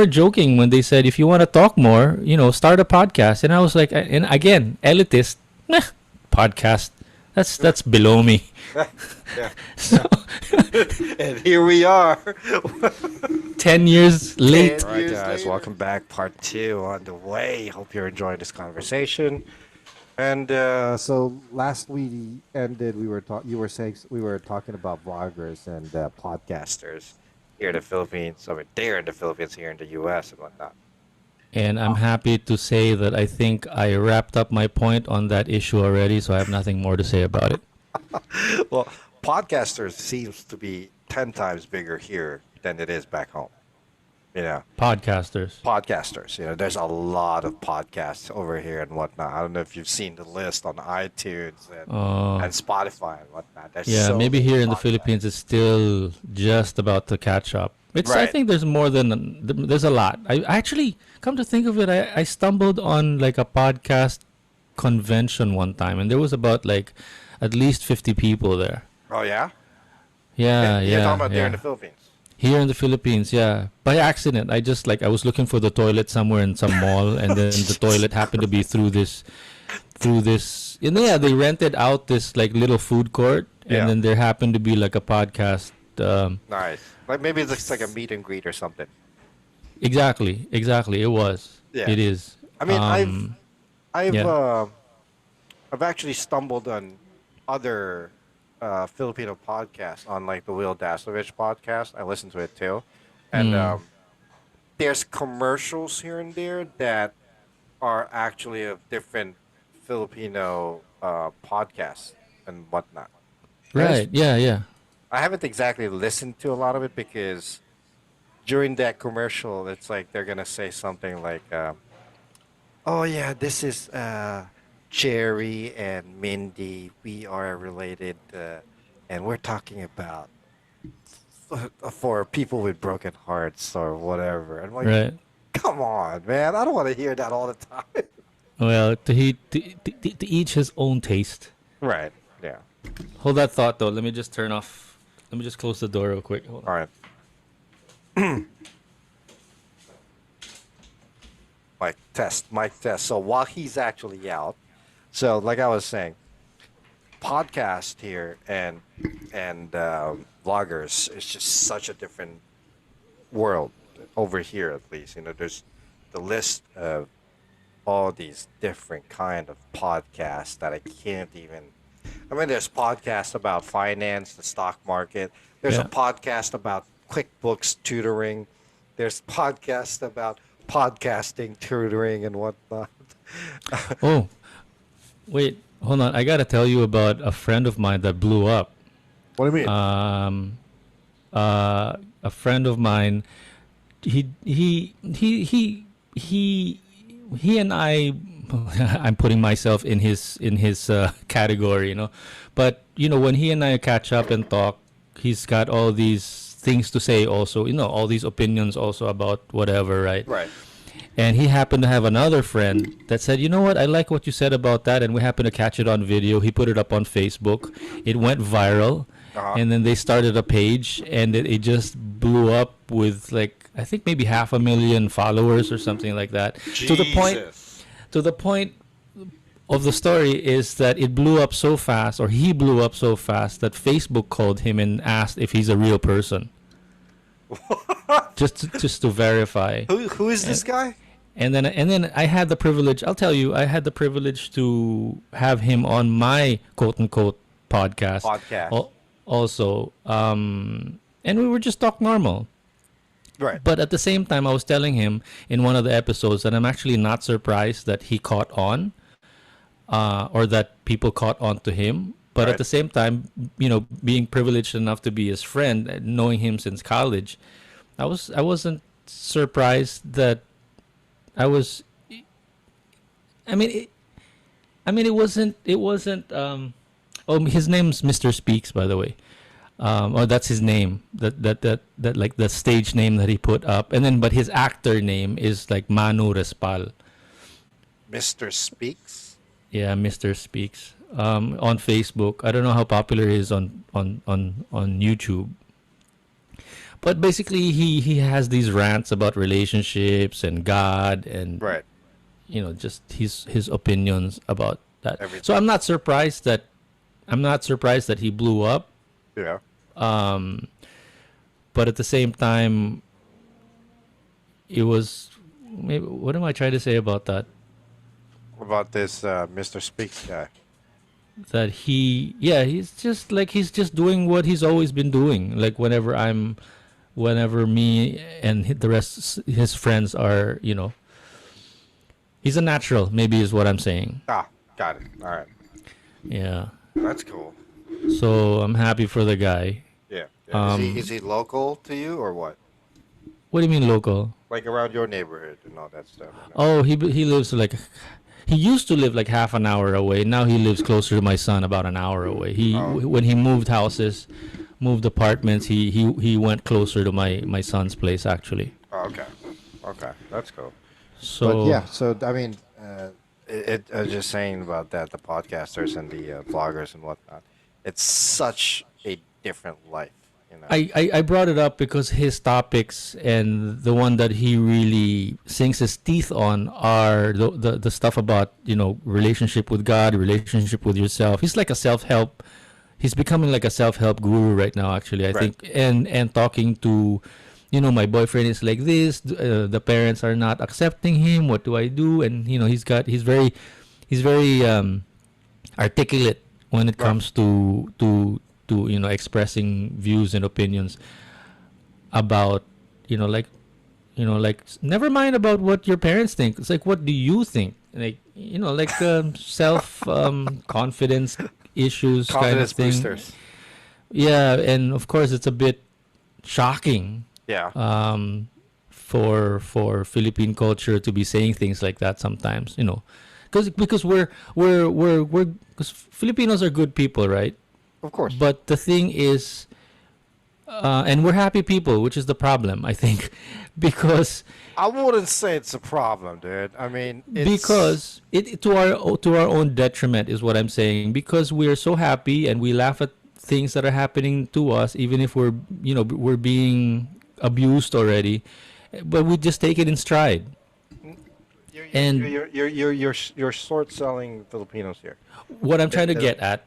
joking when they said, if you want to talk more, start a podcast. And I was like, and again, elitist, podcast. That's below me. Yeah. So And here we are. 10 years late. All right, guys, welcome back. Part 2 on the way. Hope you're enjoying this conversation. And So last we ended, you were saying we were talking about vloggers and podcasters. here in the Philippines, I mean, they're in the Philippines, here in the U.S. and whatnot. And I'm happy to say that I think I wrapped up my point on that issue already, so I have nothing more to say about it. Well, podcasters seems to be 10 times bigger here than it is back home. You know, Podcasters. podcasters, there's a lot of podcasts over here and whatnot. I don't know if you've seen the list on iTunes and Spotify and whatnot. There's Yeah, so maybe many here in the podcasts. Philippines it's still just about to catch up. I Right. think there's more than there's a lot. I actually, come to think of it, I stumbled on like a podcast convention one time, and there was about like at least 50 people there. Oh, yeah? Yeah, You're yeah, talking about there yeah. in the Philippines. Here in the Philippines, yeah. By accident, I was looking for the toilet somewhere in some mall, and then the toilet happened to be through this. Yeah, they rented out this like little food court, and Yeah. then there happened to be like a podcast. Nice. Like maybe it's just like a meet and greet or something. Exactly. It was. Yeah. It is. I mean, yeah. I've actually stumbled on other Filipino podcasts on like the Will Daslovich podcast. I listen to it too, and there's commercials here and there that are actually of different Filipino podcasts and whatnot. Right. Yeah. Yeah. I haven't exactly listened to a lot of it because during that commercial, it's like they're gonna say something like, "Oh yeah, this is Jerry and Mindy. We are related, and we're talking about for people with broken hearts or whatever." And I'm like, Right. come on, man! I don't want to hear that all the time. Well, to each his own taste. Right. Yeah. Hold that thought though. Let me Let me just close the door real quick. Hold on. All right. Mic test. So while he's actually out, so like I was saying, podcast here and vloggers is just such a different world over here. At least there's the list of all these different kind of podcasts that I can't even. I mean, there's podcasts about finance, the stock market. There's a Yeah. podcast about QuickBooks tutoring. There's podcasts about podcasting tutoring and whatnot. Oh, wait, hold on. I gotta tell you about a friend of mine that blew up. What do you mean? A friend of mine, he and I. I'm putting myself in his category, But when he and I catch up and talk, he's got all these things to say. Also, all these opinions also about whatever, right? Right. And he happened to have another friend that said, "You know what? I like what you said about that." And we happened to catch it on video. He put it up on Facebook. It went viral. Uh-huh. And then they started a page, and it just blew up with I think maybe 500,000 followers or something like that. To the point of the story is that it blew up so fast, or he blew up so fast, that Facebook called him and asked if he's a real person. just to verify. Who is this guy? And then I had the privilege. I'll tell you, I had the privilege to have him on my quote unquote podcast. Also, and we were just talk normal. Right. But at the same time, I was telling him in one of the episodes that I'm actually not surprised that he caught on, or that people caught on to him. But Right. at the same time, being privileged enough to be his friend, knowing him since college, I wasn't surprised that I was. It wasn't. Oh, his name's Mr. Speaks, by the way. Or that's his name. That like the stage name that he put up, and then but his actor name is like Manu Respal. Mr. Speaks. Yeah, Mr. Speaks. On Facebook. I don't know how popular he is on YouTube. But basically, he has these rants about relationships and God and Right. just his opinions about that. Everything. So I'm not surprised that he blew up. Yeah. But at the same time, it was maybe. What am I trying to say about that? About this Mr. Speaks guy. That he's just doing what he's always been doing. Like whenever me and the rest his friends are, he's a natural. Maybe is what I'm saying. Ah, got it. All right. Yeah. That's cool. So I'm happy for the guy. Yeah. Um, is he local to you or what? What do you mean local? Like around your neighborhood and all that stuff. Oh, he lives he used to live like half an hour away. Now he lives closer to my son, about an hour away. When he moved houses, moved apartments, he went closer to my son's place actually. Oh, okay. Okay. That's cool. So But yeah, so I mean, I was just saying about that, the podcasters and the vloggers and whatnot. It's such a different life, I brought it up because his topics and the one that he really sinks his teeth on are the stuff about relationship with God, relationship with yourself. He's like a self-help. He's becoming like a self-help guru right now. Actually, I Right. think, and talking to, my boyfriend is like this. The parents are not accepting him. What do I do? And he's very articulate when it Right. comes to expressing views and opinions about never mind about what your parents think. It's like, what do you think? Self confidence issues kind of Confidence thing. boosters. Yeah, and of course it's a bit shocking Yeah. for Philippine culture to be saying things like that sometimes, because we're because Filipinos are good people, right? Of course. But the thing is, and we're happy people, which is the problem, I think, because I wouldn't say it's a problem, dude. I mean, because it to our own detriment is what I'm saying. Because we're so happy and we laugh at things that are happening to us, even if we're, we're being abused already, but we just take it in stride. And You're short selling Filipinos here. what I'm trying to They get don't- at,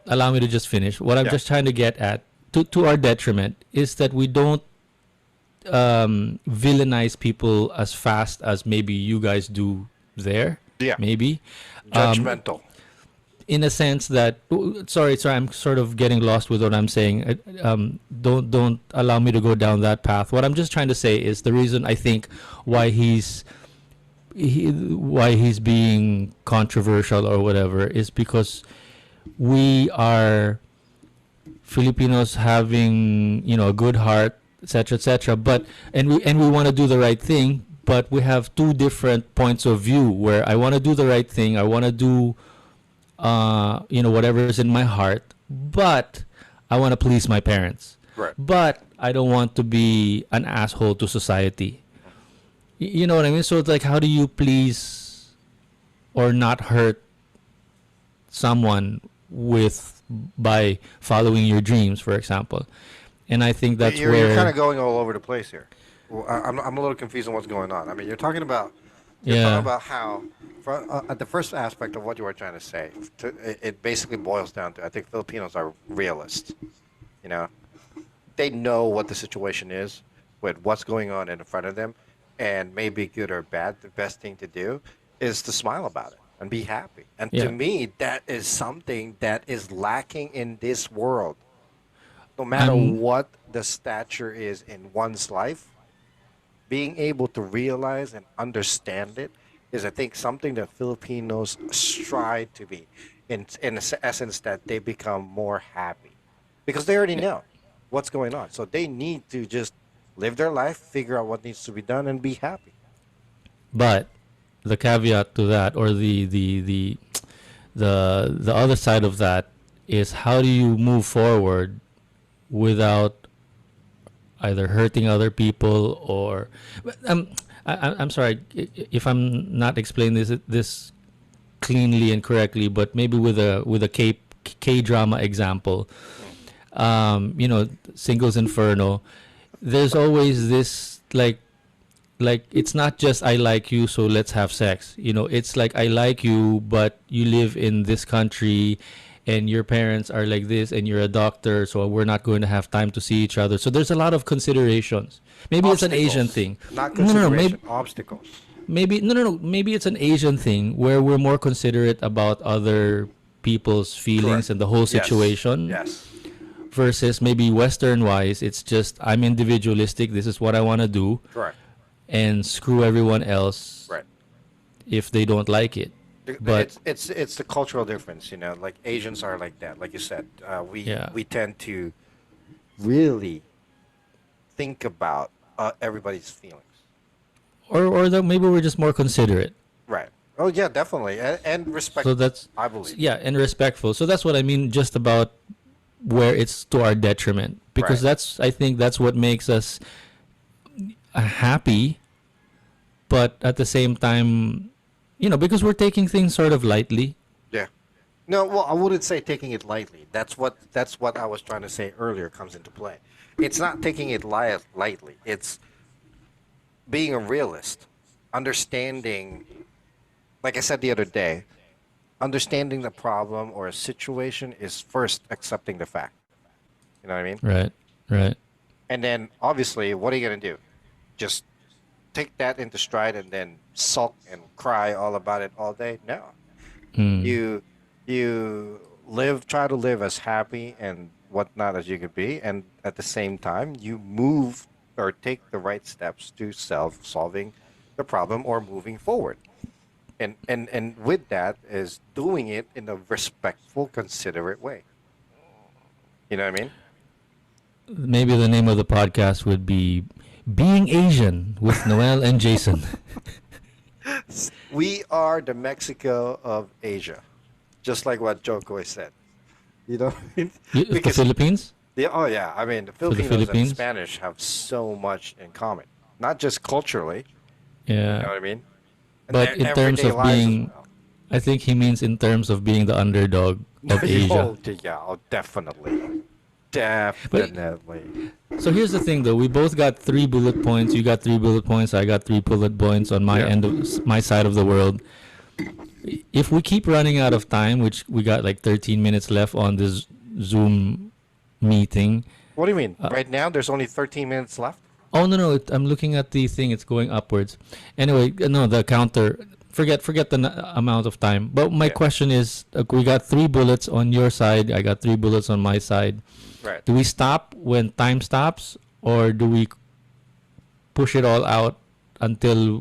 allow me to just finish. What I'm Yeah. just trying to get at, to our detriment, is that we don't villainize people as fast as maybe you guys do there. Yeah. Maybe. Judgmental. In a sense that, sorry, I'm sort of getting lost with what I'm saying. Don't allow me to go down that path. What I'm just trying to say is the reason I think why why he's being controversial or whatever is because we are Filipinos having, a good heart, etc., but we want to do the right thing, but we have two different points of view where I want to do the right thing, I want to do whatever is in my heart, but I want to please my parents. Right. But I don't want to be an asshole to society. You know what I mean? So it's like, how do you please or not hurt someone by following your dreams, for example? And I think that's you're, where you're kind of going all over the place here. Well, I'm a little confused on what's going on. I mean, you're talking about how, at the first aspect of what you were trying to say, it basically boils down to, I think Filipinos are realists. You know, they know what the situation is with what's going on in front of them, and maybe good or bad, the best thing to do is to smile about it and be happy. And Yeah. to me, that is something that is lacking in this world. No matter what the stature is in one's life, being able to realize and understand it is, I think, something that Filipinos strive to be, in the essence that they become more happy. Because they already know what's going on. So they need to just live their life, figure out what needs to be done, and be happy. But the caveat to that, or the other side of that, is how do you move forward without either hurting other people or I'm sorry if I'm not explaining this cleanly and correctly, but maybe with a K drama example, Singles Inferno. There's always this like it's not just I like you, so let's have sex. It's like I like you, but you live in this country and your parents are like this and you're a doctor, so we're not going to have time to see each other. So there's a lot of considerations. Maybe it's an Asian thing. Not No, consideration, obstacles. maybe maybe it's an Asian thing where we're more considerate about other people's feelings Correct. and the whole Yes. situation. Yes. Versus maybe Western wise, it's just I'm individualistic. This is what I want to do, Correct. and screw everyone else Right. if they don't like it. But It's the cultural difference, Like Asians are like that, like you said. Yeah. We tend to really think about everybody's feelings. or that maybe we're just more considerate. Right. Oh yeah, definitely, and respect. So that's I believe. yeah, and respectful. So that's what I mean, just about where it's to our detriment, because Right. I think that's what makes us happy, but at the same time, because we're taking things sort of lightly. Yeah. No, well, I wouldn't say taking it lightly. That's what I was trying to say earlier comes into play. It's not taking it lightly. It's being a realist, understanding. Like I said the other day, understanding the problem or a situation is first accepting the fact. You know what I mean? Right. And then obviously, what are you gonna do? Just take that into stride and then sulk and cry all about it all day? No. You try to live as happy and whatnot as you could be, and at the same time, you move or take the right steps to solving the problem or moving forward. And with that is doing it in a respectful, considerate way. You know what I mean? Maybe the name of the podcast would be Being Asian with Noel and Jason. We are the Mexico of Asia, just like what Joko said. You know, The Because- Philippines? oh yeah, I mean the the Filipinos Philippines? and Spanish have so much in common, not just culturally. Yeah. You know what I mean? And But their in terms everyday of lives as being well. I think he means in terms of being the underdog of Asia. Yeah, definitely. Definitely. So here's the thing, though. We both got 3 bullet points. You got 3 bullet points. I got 3 bullet points on my Yeah. end of my side of the world. If we keep running out of time, which we got like 13 minutes left on this Zoom meeting. What do you mean? Right now, there's only 13 minutes left? Oh no, no! I'm looking at the thing. It's going upwards. Anyway, no, the counter. Forget the amount of time. But my Yeah. question is, we got 3 bullets on your side. I got 3 bullets on my side. Right. Do we stop when time stops, or do we push it all out until?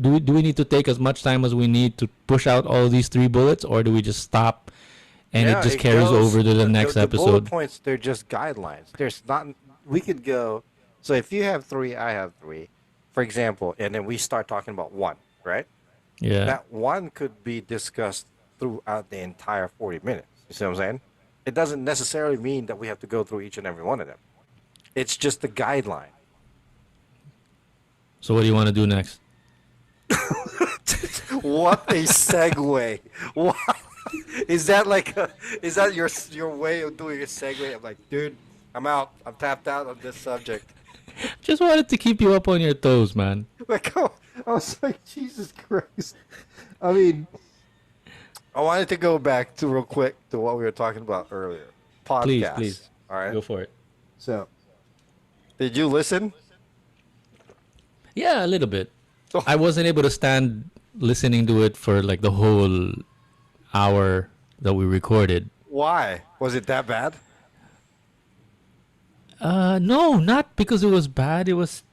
Do we need to take as much time as we need to push out all these 3 bullets, or do we just stop and Yeah, it just carries goes- over to the next the bullet episode? points, they're just guidelines. There's not. We could go. So if you have 3, I have 3, for example, and then we start talking about 1, right? Yeah. That 1 could be discussed throughout the entire 40 minutes. You see what I'm saying? It doesn't necessarily mean that we have to go through each and every one of them. It's just the guideline. So what do you want to do next? What a segue! What? Is that like is that your way of doing a segue? I'm like, dude, I'm out. I'm tapped out on this subject. Just wanted to keep you up on your toes, man. Like, oh, I was like, Jesus Christ. I mean, I wanted to go back to real quick to what we were talking about earlier. Podcast. Please. All right. Go for it. so Did you listen? Yeah, a little bit. Oh. I wasn't able to stand listening to it for like the whole hour that we recorded. Why? Was it that bad? No, not because it was bad. It was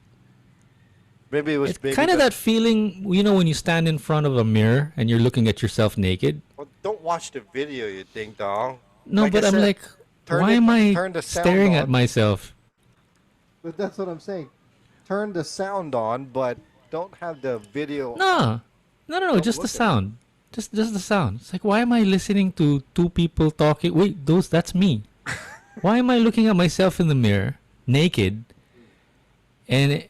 Maybe it was it's kind of that feeling, you know, when you stand in front of a mirror and you're looking at yourself naked. Well, don't watch the video, you ding dong. No, Like I but I'm said, like, turn why it- am I turn the sound staring at on. myself? but that's what I'm saying. Turn the sound on, but don't have the video. No, just the look at it. sound. Just the sound. It's like, why am I listening to 2 people talking? Wait, that's me. Why am I looking at myself in the mirror, naked? And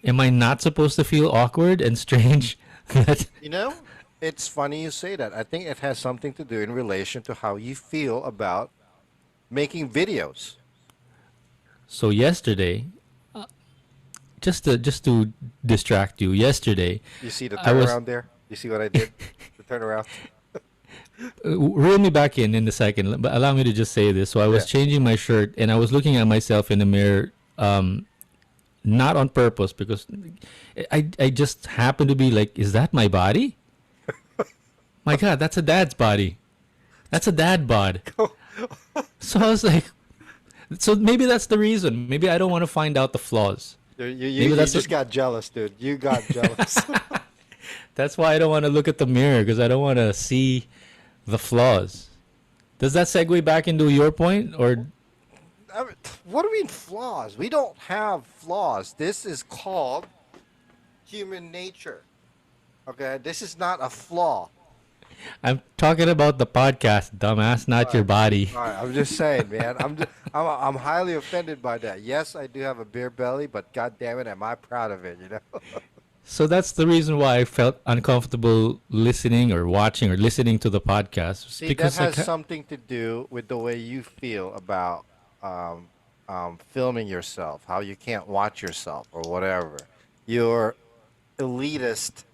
am I not supposed to feel awkward and strange? That You know, it's funny you say that. I think it has something to do in relation to how you feel about making videos. So yesterday, just to distract you, yesterday, You see the I was- turnaround there? You see what I did? The turnaround. reel me back in a second, but allow me to just say this. So I was Yeah. changing my shirt and I was looking at myself in the mirror, not on purpose because I just happened to be like, is that my body? My God, that's a dad's body. That's a dad bod. So I was like, so maybe that's the reason. Maybe I don't want to find out the flaws. You that's just what- got jealous, dude. You got jealous. That's why I don't want to look at the mirror because I don't want to see the flaws. Does that segue back into your point, or I mean, what do you mean flaws? We don't have flaws. This is called human nature. Okay, this is not a flaw. I'm talking about the podcast, dumbass, not your body. All right, I'm just saying, man. I'm highly offended by that. Yes, I do have a beer belly, but god damn it, am I proud of it? You know. So that's the reason why I felt uncomfortable listening or watching or listening to the podcast. See, because that has I ca- something to do with the way you feel about filming yourself, how you can't watch yourself or whatever. Your elitist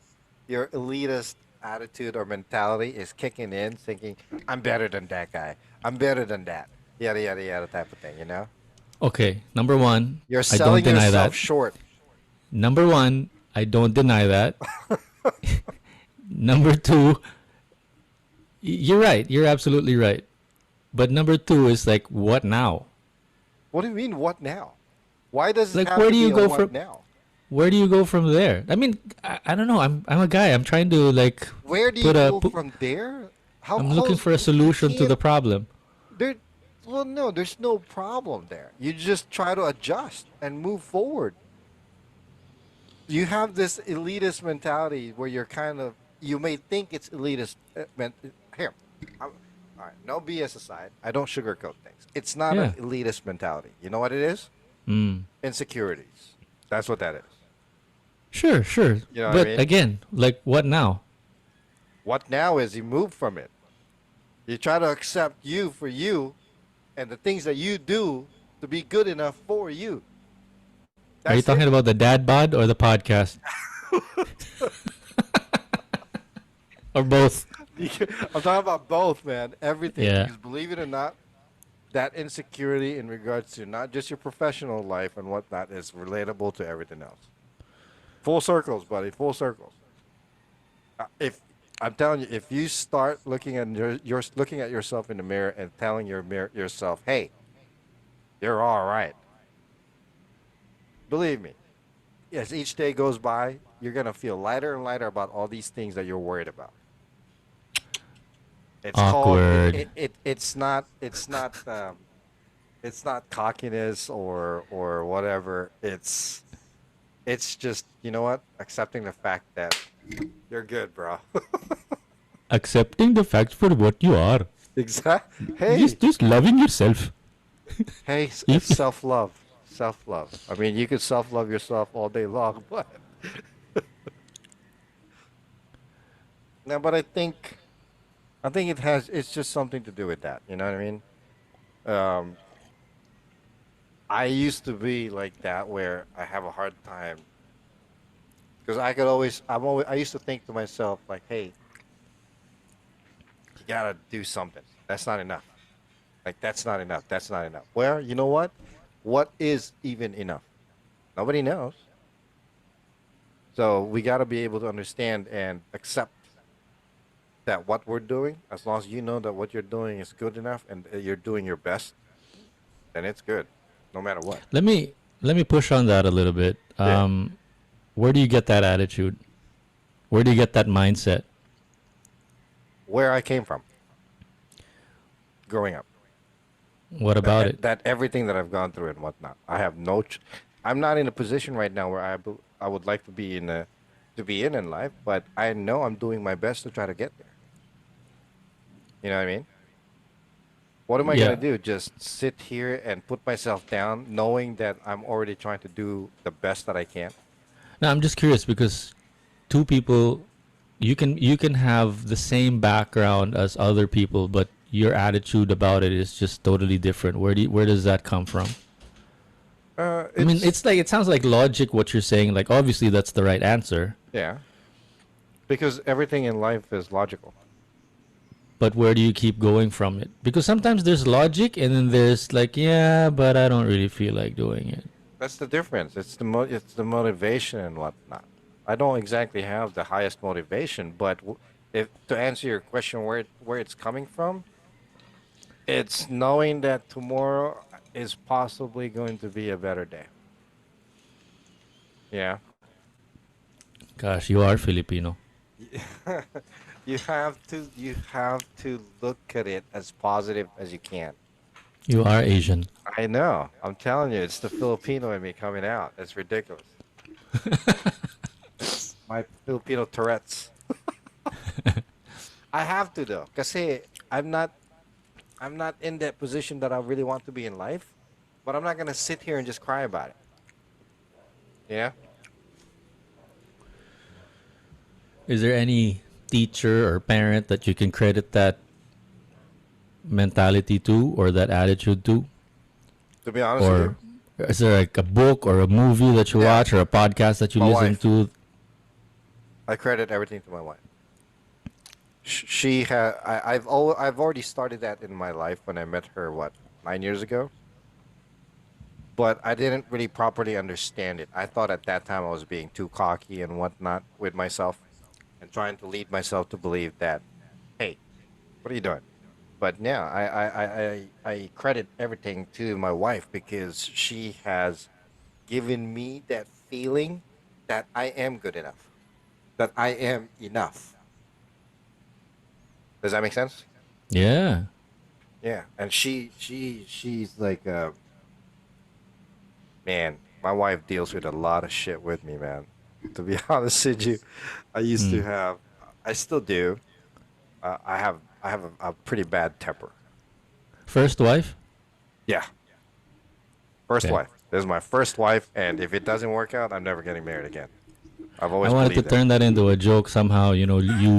attitude or mentality is kicking in, thinking, I'm better than that guy. I'm better than that. Yada, yada, yada type of thing, you know? Okay, number one, You're I don't selling deny yourself that. short. Number one, I don't deny that. Number two, you're right. You're absolutely right. But number two is like, what now? What do you mean, what now? Why does it Like, have where to do you be a go what from- now? Where do you go from there? I mean, I don't know. I'm a guy. I'm trying to like. Where do you put a- go put- from there? How I'm looking close- for a you solution to the can't- problem. There, well, no, there's no problem there. You just try to adjust and move forward. You have this elitist mentality where you're kind of, you may think it's elitist. Here, all right, no BS aside. I don't sugarcoat things. It's not an Yeah. elitist mentality. You know what it is? Mm. Insecurities. That's what that is. Sure. You know what I But mean? again, like, what now? What now is you move from it. You try to accept you for you and the things that you do to be good enough for you. Are you That's talking it. about the dad bod or the podcast? Or both? I'm talking about both, man. Everything. Yeah. Because believe it or not, that insecurity in regards to not just your professional life and whatnot is relatable to everything else. Full circles, buddy. Full circles. If I'm telling you, if you start looking at your looking at yourself in the mirror and telling yourself, "Hey, you're all right," believe me, as each day goes by, you're gonna feel lighter and lighter about all these things that you're worried about. It's called Awkward. it's not cockiness or whatever. It's just, you know what, accepting the fact that you're good, bro. Accepting the facts for what you are. Exactly. Hey, Just loving yourself. hey, it's self love. Self love. I mean, you could self love yourself all day long, but no, but I think it's just something to do with that. You know what I mean? Um, I used to be like that where I have a hard time because I used to think to myself like, hey, you gotta do something. That's not enough. Like that's not enough. That's not enough. Well, you know what? What is even enough? Nobody knows. So we gotta be able to understand and accept that what we're doing, as long as you know that what you're doing is good enough and you're doing your best, then it's good, no matter what. Let me push on that a little bit. Yeah. Where do you get that attitude? Where do you get that mindset? Where I came from, growing up, What about it? that everything that I've gone through and whatnot, I have no. I'm not in a position right now where I would like to be to be in life, but I know I'm doing my best to try to get there. You know what I mean? What am I Yeah. gonna do? Just sit here and put myself down, knowing that I'm already trying to do the best that I can? Now I'm just curious because two people, you can have the same background as other people, but your attitude about it is just totally different. Where does that come from? I mean, It's it's like it sounds like logic what you're saying. Like obviously that's the right answer, yeah, because everything in life is logical. but where do you keep going from it? Because sometimes there's logic and then there's like, yeah, but I don't really feel like doing it. That's the difference. It's the motivation and whatnot. I don't exactly have the highest motivation, but if to answer your question, where it's coming from, it's knowing that tomorrow is possibly going to be a better day. Yeah, Gosh, you are Filipino. you have to look at it as positive as you can. You are Asian. I know. I'm telling you, it's the Filipino in me coming out. It's ridiculous. It's my Filipino Tourette's. I have to though, kasi I'm not in that position that I really want to be in life, but I'm not gonna sit here and just cry about it. Yeah. Is there any teacher or parent that you can credit that mentality to or that attitude to? To be honest Or with is there like a book or a movie that you Yeah. watch or a podcast that you My listen wife. to? I credit everything to my wife. She had. I've already started that in my life when I met her. What 9 years ago? But I didn't really properly understand it. I thought at that time I was being too cocky and whatnot with myself, and trying to lead myself to believe that, hey, what are you doing? But now I credit everything to my wife because she has given me that feeling that I am good enough, that I am enough. Does that make sense? Yeah. Yeah. And she's like, man, my wife deals with a lot of shit with me, man. To be honest with you, I used to Mm. have, I still do. I have a pretty bad temper. First wife? Yeah. First Okay. wife. This is my first wife, and if it doesn't work out, I'm never getting married again. I've I always wanted to believed that. turn that into a joke somehow, you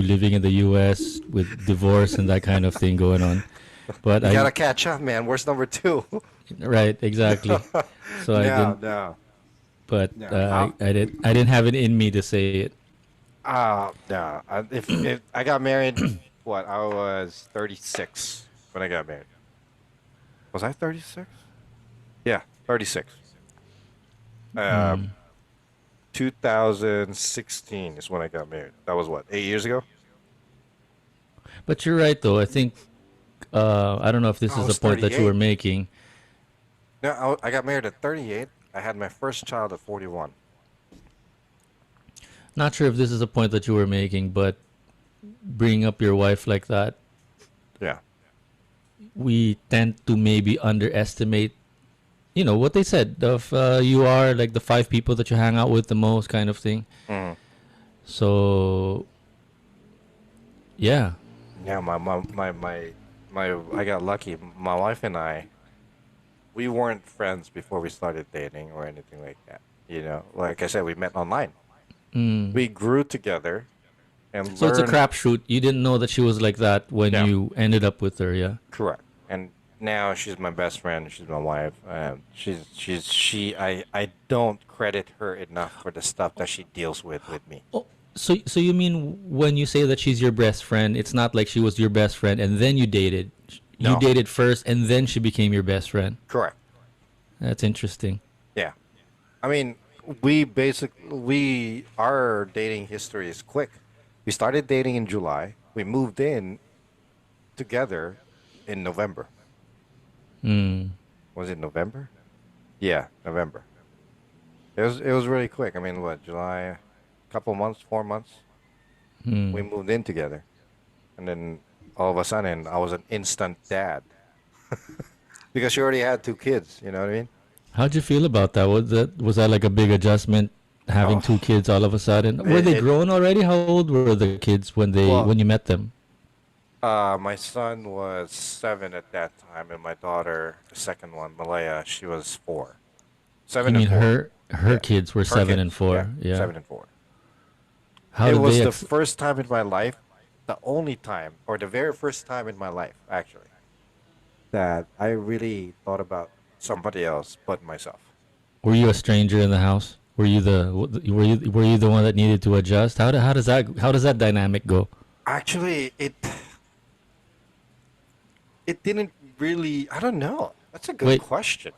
living in the US with divorce and that kind of thing going on. But You gotta catch up, man. Where's number two? right, exactly. So I No, didn't, no, but no. I didn't have it in me to say it. No. If I got married, what? I was 36 when I got married. Was I 36? Yeah, 36. Um, 2016 is when I got married. That was what, 8 years ago? But you're right, though. I think I don't know if this I is the was point that you were 38. making. No, I got married at 38. I had my first child at 41. Not sure if this is a point that you were making, but bringing up your wife like that, Yeah. we tend to maybe underestimate, what they said of you are like the five people that you hang out with the most kind of thing. Mhm. So, yeah. Yeah, I got lucky. My wife and I, we weren't friends before we started dating or anything like that. Like I said, we met online. Mm. We grew together and So it's a learned. crapshoot. You didn't know that she was like that when Yeah, you ended up with her, yeah? correct. And now she's my best friend. She's my wife. I don't credit her enough for the stuff that she deals with me. Oh, so you mean when you say that she's your best friend, it's not like she was your best friend and then you dated. You No, dated first and then she became your best friend. correct. That's interesting. Yeah. I mean, our dating history is quick. We started dating in July. We moved in together in November. Mm. Was it November? Yeah, November. It was really quick. I mean, what, July, couple months, 4 months, we Mm. moved in together. And then all of a sudden I was an instant dad because she already had two kids, you know what I mean? How'd you feel about that? Was that like a big adjustment having two Oh, kids all of a sudden? Were it, they it grown already? How old were the kids when they well, when you met them? my son was 7 at that time, and my daughter, the second one, Malaya, she was 4. You 7 and mean 4. her Yeah, kids were her 7 and kids. Yeah, 4? Yeah. 7 and 4. How It did was they the first time in my life, the only time, or the very first time in my life, actually, that I really thought about somebody else but myself. Were you a stranger in the house? Were you the one that needed to adjust? How does that dynamic go? Actually, it didn't really. I don't know. That's a good Wait, question.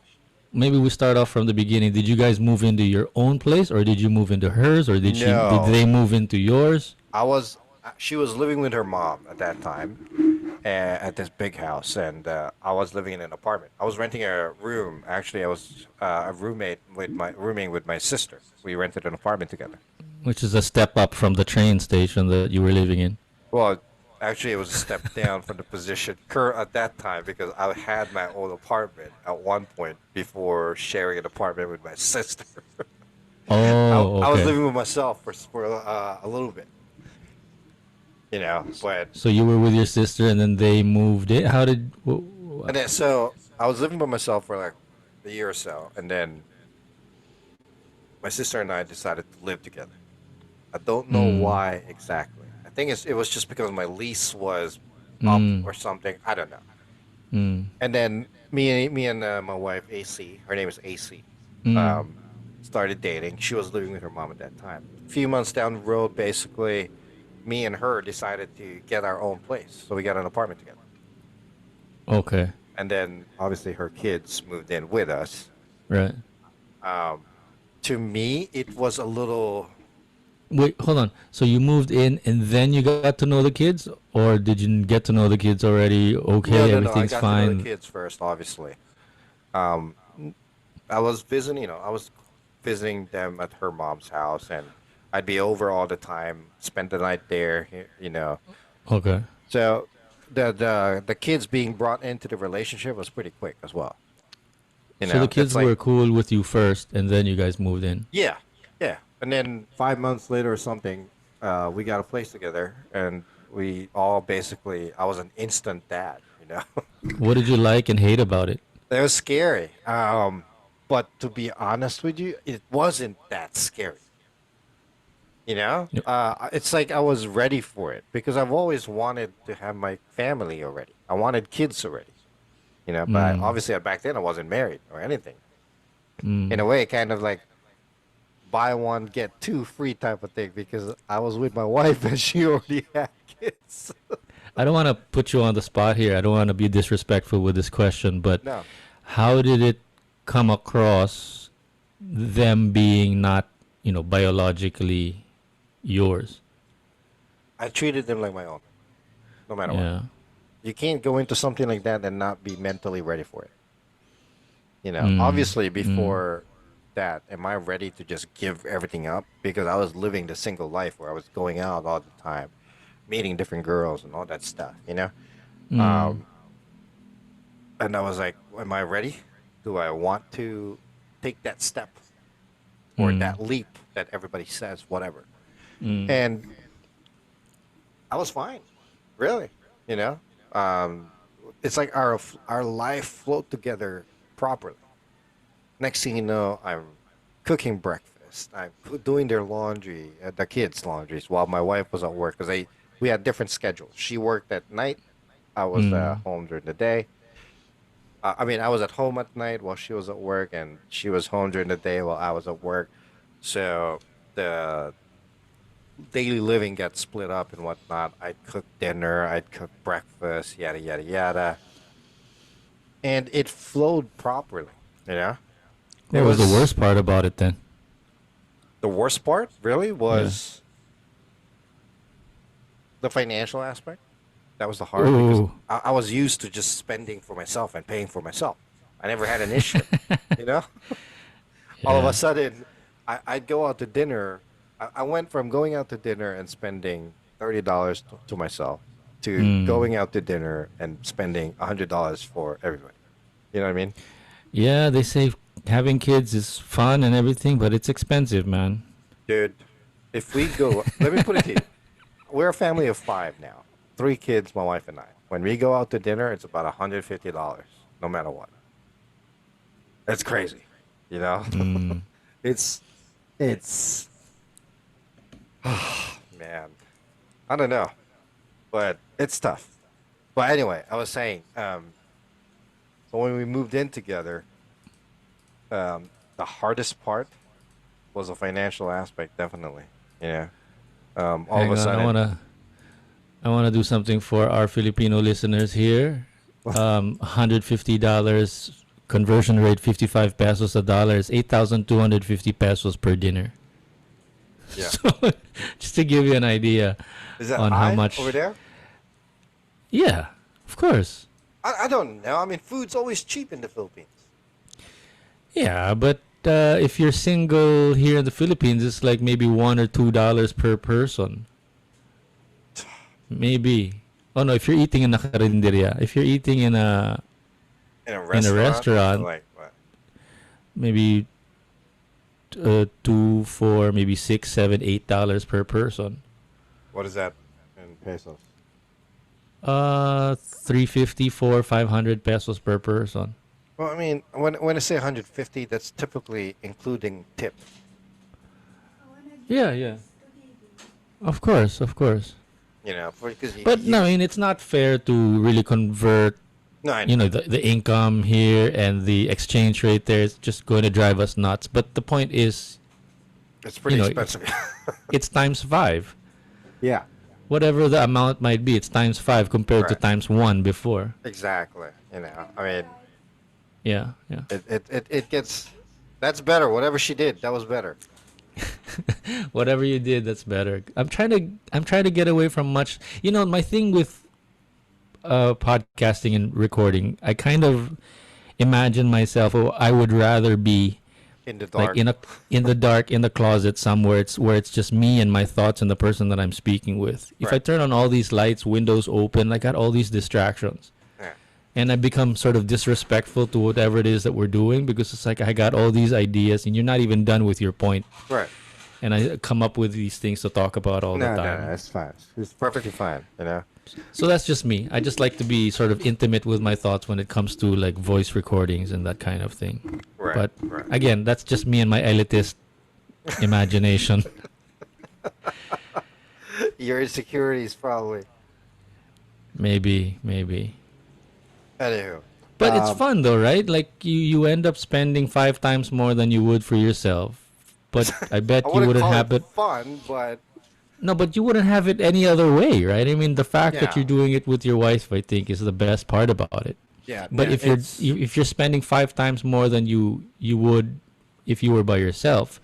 maybe we start off from the beginning. Did you guys move into your own place, or did you move into hers, or did No, they move into yours? I was. She was living with her mom at that time, at this big house, and I was living in an apartment. I was renting a room. Actually, I was rooming with my sister. We rented an apartment together. Which is a step up from the train station that you were living in. Well, actually, it was a step down from the position at that time because I had my own apartment at one point before sharing an apartment with my sister. Oh, I was okay. living with myself for a little bit, but So you were with your sister, and then they moved in. How did? and then so I was living by myself for like a year or so, and then my sister and I decided to live together. I don't know Mm, why exactly. I think it was just because my lease was up mm, or something. I don't know. mm, And then me and my wife AC, her name is AC, mm. um, started dating. She was living with her mom at that time. A few months down the road, basically, me and her decided to get our own place, so we got an apartment together. Okay, And then obviously her kids moved in with us. right. Um, to me, it was a little. Wait, hold on. So you moved in, and then you got to know the kids, or did you get to know the kids already? No, Okay, no, no. I everything's got to know the fine. kids first, obviously. Um, I was visiting, I was visiting them at her mom's house, and I'd be over all the time, spend the night there. Okay. So the kids being brought into the relationship was pretty quick as well. So the It's kids like, were cool with you first, and then you guys moved in. yeah, yeah. And then 5 months later or something, we got a place together, and we all basically, I was an instant dad. What did you like and hate about it? It was scary. But to be honest with you, it wasn't that scary. You know, Yep. it's like I was ready for it because I've always wanted to have my family already. I wanted kids already. You know, but Mm, obviously back then I wasn't married or anything. In a mm. way, kind of like buy one get two free type of thing because I was with my wife and she already had kids. I don't want to put you on the spot here. I don't want to be disrespectful with this question, but No, how did it come across them being not, biologically yours? I treated them like my own, no matter what. Yeah. You can't go into something like that and not be mentally ready for it. You know, Mm, obviously mm, before that, am I ready to just give everything up? Because I was living the single life where I was going out all the time, meeting different girls and all that stuff, you know? mm, Um, and I was like, am I ready? Do I want to take that step or mm, that leap that everybody says, whatever? mm. And I was fine, really, you know? Um, it's like our life flowed together properly. Next thing you know, I'm cooking breakfast. I'm doing their laundry, the kids' laundries, while my wife was at work because we had different schedules. She worked at night. I was Mm. home during the day. I mean, I was at home at night while she was at work, and she was home during the day while I was at work. So the daily living got split up and whatnot. I'd cook dinner, I'd cook breakfast, yada yada yada, and it flowed properly. You know, it What was the was worst part about it then? the worst part. Really Yeah. was the financial aspect. That was the hard because Ooh. I was used to just spending for myself and paying for myself. I never had an issue. You know, all of a Yeah. sudden, I'd go out to dinner. I went from going out to dinner and spending $30 to myself to Mm. going out to dinner and spending $100 for everybody. You know what I mean? Yeah, they say having kids is fun and everything, but it's expensive, man. Dude, if we go, let me put it to you. We're a family of five now. Three kids, my wife and I. When we go out to dinner, it's about $150, no matter what. That's crazy. You know? Mm. it's it's man. I don't know. But it's tough. But anyway, I was saying, so when we moved in together, the hardest part was the financial aspect, definitely. Yeah. All of Hang a on, I sudden, wanna I wanna do something for our Filipino listeners here. $150 conversion rate, 55 pesos a dollar is 8,250 pesos per dinner. yeah. So just to give you an idea Is that on how high over much. there? Yeah, of course. I don't know. I mean, food's always cheap in the Philippines. Yeah, but if you're single here in the Philippines, it's like maybe $1 or $2 per person. Maybe. Oh no, if you're eating in a karinderya, if you're eating In a in a restaurant, restaurant, like what? maybe two, four, maybe six, seven, $8 per person. What is that in pesos? 350, 500 pesos per person. Well, I mean, when I say 150, that's typically including tip. Yeah, yeah. Of course, of course. You know, because But no, I mean it's not fair to really convert, no, I know. the income here and the exchange rate there is just going to drive us nuts. But the point is, It's pretty know, expensive. it's times five. Yeah. Whatever the amount might be, it's times five compared to Right. times one before. Exactly. You know, I mean, Yeah, yeah. it gets. That's better. Whatever she did, that was better. Whatever you did, that's better. I'm trying to get away from much. My thing with podcasting and recording, I kind of imagine myself. Oh, I would rather be In the like dark. in the dark in the closet somewhere. It's where it's just me and my thoughts and the person that I'm speaking with. If I Right. turn on all these lights, windows open, I got all these distractions. Yeah. And I become sort of disrespectful to whatever it is that we're doing because it's like I got all these ideas and you're not even done with your point. Right. And I come up with these things to talk about all the No, no, time. no, it's fine. It's perfectly fine. You know. So that's just me. I just like to be sort of intimate with my thoughts when it comes to like voice recordings and that kind of thing. Right. But Right. again, that's just me and my elitist imagination. Your insecurities, probably. Maybe, maybe. Anywho, But it's Um, fun though, right? Like you end up spending 5 times more than you would for yourself. But I I bet you wouldn't wouldn't call it have it. fun, but No, but you wouldn't have it any other way, right? I mean, the fact that yeah, you're doing it with your wife, I think, is the best part about it. yeah, But no, if it's if you're spending 5 times more than you would if you were by yourself,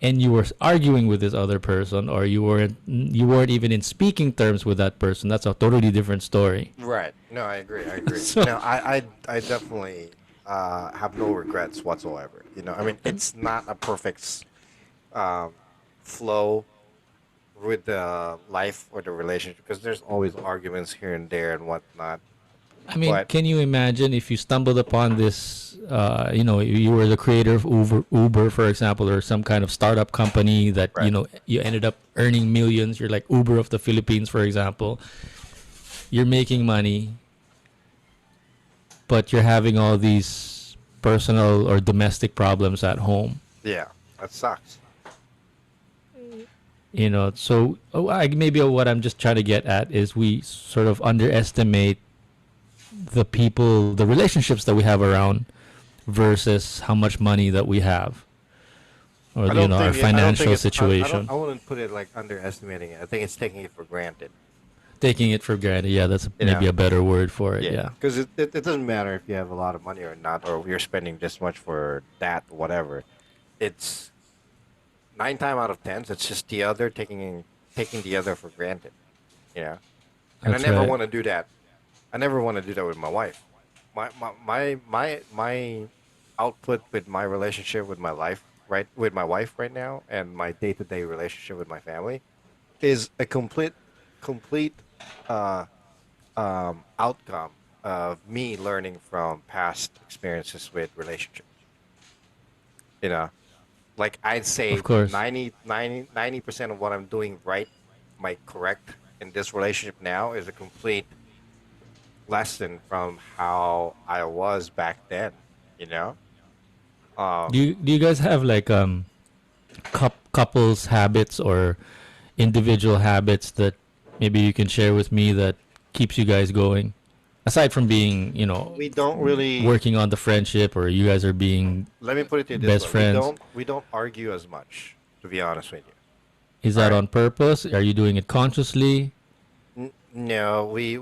and you were arguing with this other person, or you weren't even in speaking terms with that person, that's a totally different story. right. No, I agree. I agree. So No, I definitely have no regrets whatsoever. I mean, it's not a perfect um, flow with the life or the relationship because there's always arguments here and there and whatnot. I mean, But can you imagine if you stumbled upon this? You were the creator of Uber, for example, or some kind of startup company that right, you ended up earning millions. You're like Uber of the Philippines, for example. You're making money, but you're having all these personal or domestic problems at home. yeah, that sucks. So maybe what I'm just trying to get at is we sort of underestimate the people, the relationships that we have around versus how much money that we have, or our I don't think financial it's. situation. I wouldn't put it like underestimating it. I think it's taking it for granted. Taking it for granted. Yeah, that's You maybe know. a better word for it. Yeah, Yeah. because it doesn't matter if you have a lot of money or not, or you're spending this much for that, whatever. It's 9 times out of 10. It's just the other taking the other for granted. You know, and I That's never right. want to do that. I never want to do that with my wife. My output with my relationship with my life, right, with my wife right now, and my day to day relationship with my family is a complete uh, outcome of me learning from past experiences with relationships. You know, like I'd say Of course. 90% of what I'm doing right, my correct in this relationship now is a complete lesson from how I was back then. You know, um, Do you guys have like couples habits or individual habits that maybe you can share with me that keeps you guys going? Aside from being, we don't really. working on the friendship, or you guys are being Let me put it to you this best way: friends. we don't argue as much, to be honest with you. Is All that right. on purpose? Are you doing it consciously? No, we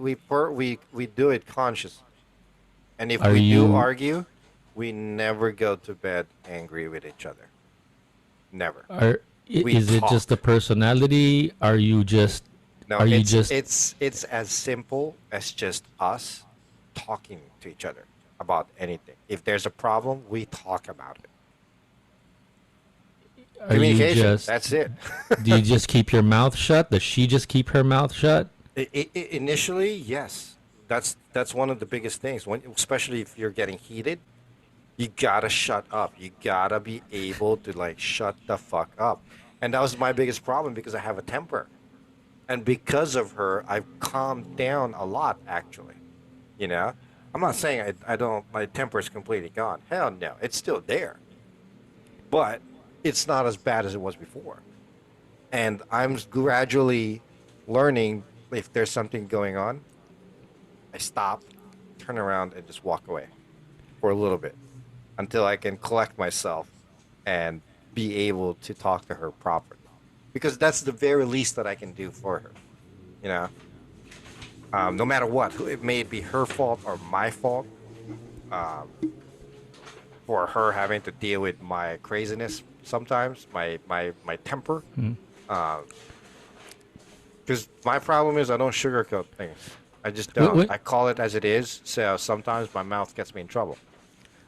do it consciously. And if Are we do you argue, we never go to bed angry with each other. Never. are We is it just the talk. personality? No, Are you it's just it's it's as simple as just us talking to each other about anything. If there's a problem, we talk about it. are you Communication. just That's it. do you just keep your mouth shut? Does she just keep her mouth shut? Initially, yes. That's one of the biggest things. Especially if you're getting heated, you gotta shut up. You gotta be able to like shut the fuck up. And that was my biggest problem because I have a temper. And because of her, I've calmed down a lot actually. You know? I'm not saying I don't my temper is completely gone. Hell no. It's still there. But it's not as bad as it was before. And I'm gradually learning if there's something going on, I stop, turn around and just walk away for a little bit until I can collect myself and be able to talk to her properly. Because that's the very least that I can do for her. You know, no matter what, it may be her fault or my fault um, for her having to deal with my craziness sometimes, my temper. Because my problem is I don't sugarcoat things. I just don't. When, I call it as it is. So sometimes my mouth gets me in trouble.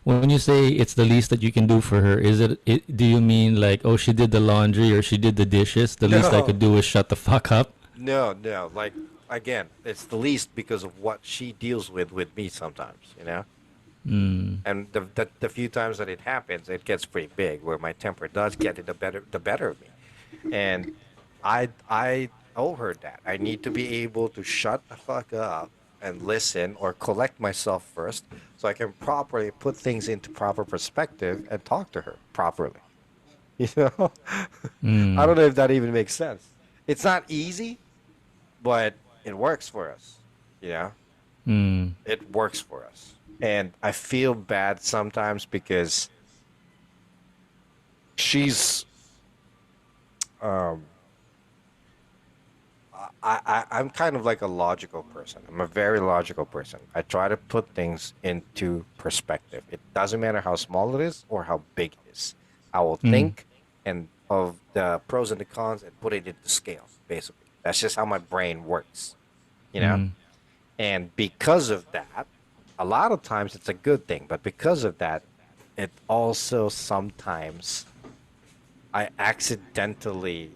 when you say it's the least that you can do for her, do you mean like, oh, she did the laundry or she did the dishes? The least I could No. do is shut the fuck up. No, no. Like again, it's the least because of what she deals with me sometimes. You know. And the few times that it happens, it gets pretty big, where my temper does get the better of me, and I owe her that. I need to be able to shut the fuck up and listen or collect myself first, so I can properly put things into proper perspective and talk to her properly. You know, I don't know if that even makes sense. It's not easy, but it works for us. You know, Mm. it works for us. And I feel bad sometimes because she's um I'm kind of like a logical person. I'm a very logical person. I try to put things into perspective. It doesn't matter how small it is or how big it is. I will Mm. think and of the pros and the cons and put it into scale, basically. That's just how my brain works, you know? Mm. And because of that, a lot of times it's a good thing, but because of that, it also sometimes I accidentally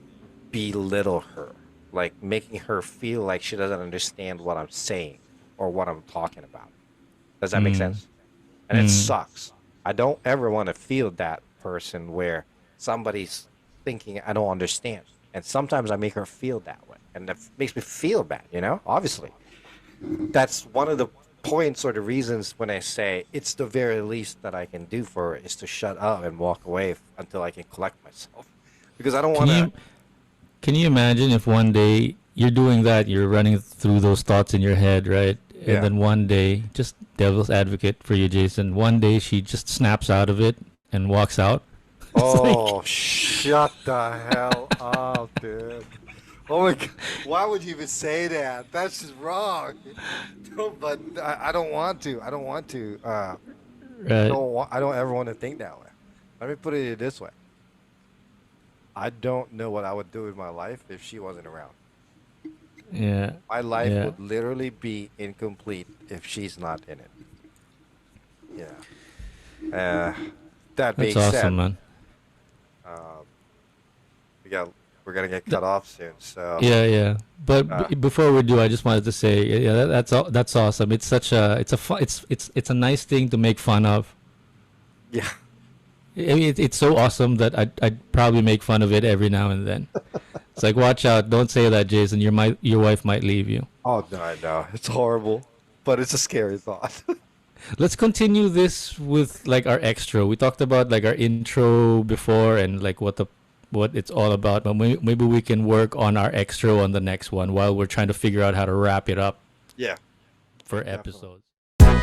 belittle her, like making her feel like she doesn't understand what I'm saying or what I'm talking about. Does that make Mm. sense? And it Mm. sucks. I don't ever want to feel that person where somebody's thinking I don't understand. And sometimes I make her feel that way. And that makes me feel bad, you know? Obviously. That's one of the points or the reasons when I say it's the very least that I can do for her is to shut up and walk away until I can collect myself. Because I don't Can want to. you can you imagine if one day you're doing that, you're running through those thoughts in your head, right? And Yeah. then one day, just devil's advocate for you, Jason. One day she just snaps out of it and walks out. It's like, Oh, shut the hell up, dude. Oh my God. Why would you even say that? That's just wrong. No, but I don't want to. I don't want to. right? I don't ever want to think that way. Let me put it this way. I don't know what I would do with my life if she wasn't around. Yeah, My life yeah. would literally be incomplete if she's not in it. Yeah. That That's being said, awesome, man. um, we got we're gonna get cut off soon. So Yeah, yeah. But uh, before we do, I just wanted to say, yeah, that's awesome. It's such a it's a fun, it's a nice thing to make fun of. yeah. I mean, it's so awesome that I'd probably make fun of it every now and then. It's like, watch out, don't say that, Jason. Your wife might leave you. Oh no. I know it's horrible, but it's a scary thought. Let's continue this with like our extra. We talked about like our intro before and like what it's all about. But maybe we can work on our extra on the next one while we're trying to figure out how to wrap it up Yeah, for Definitely. episodes.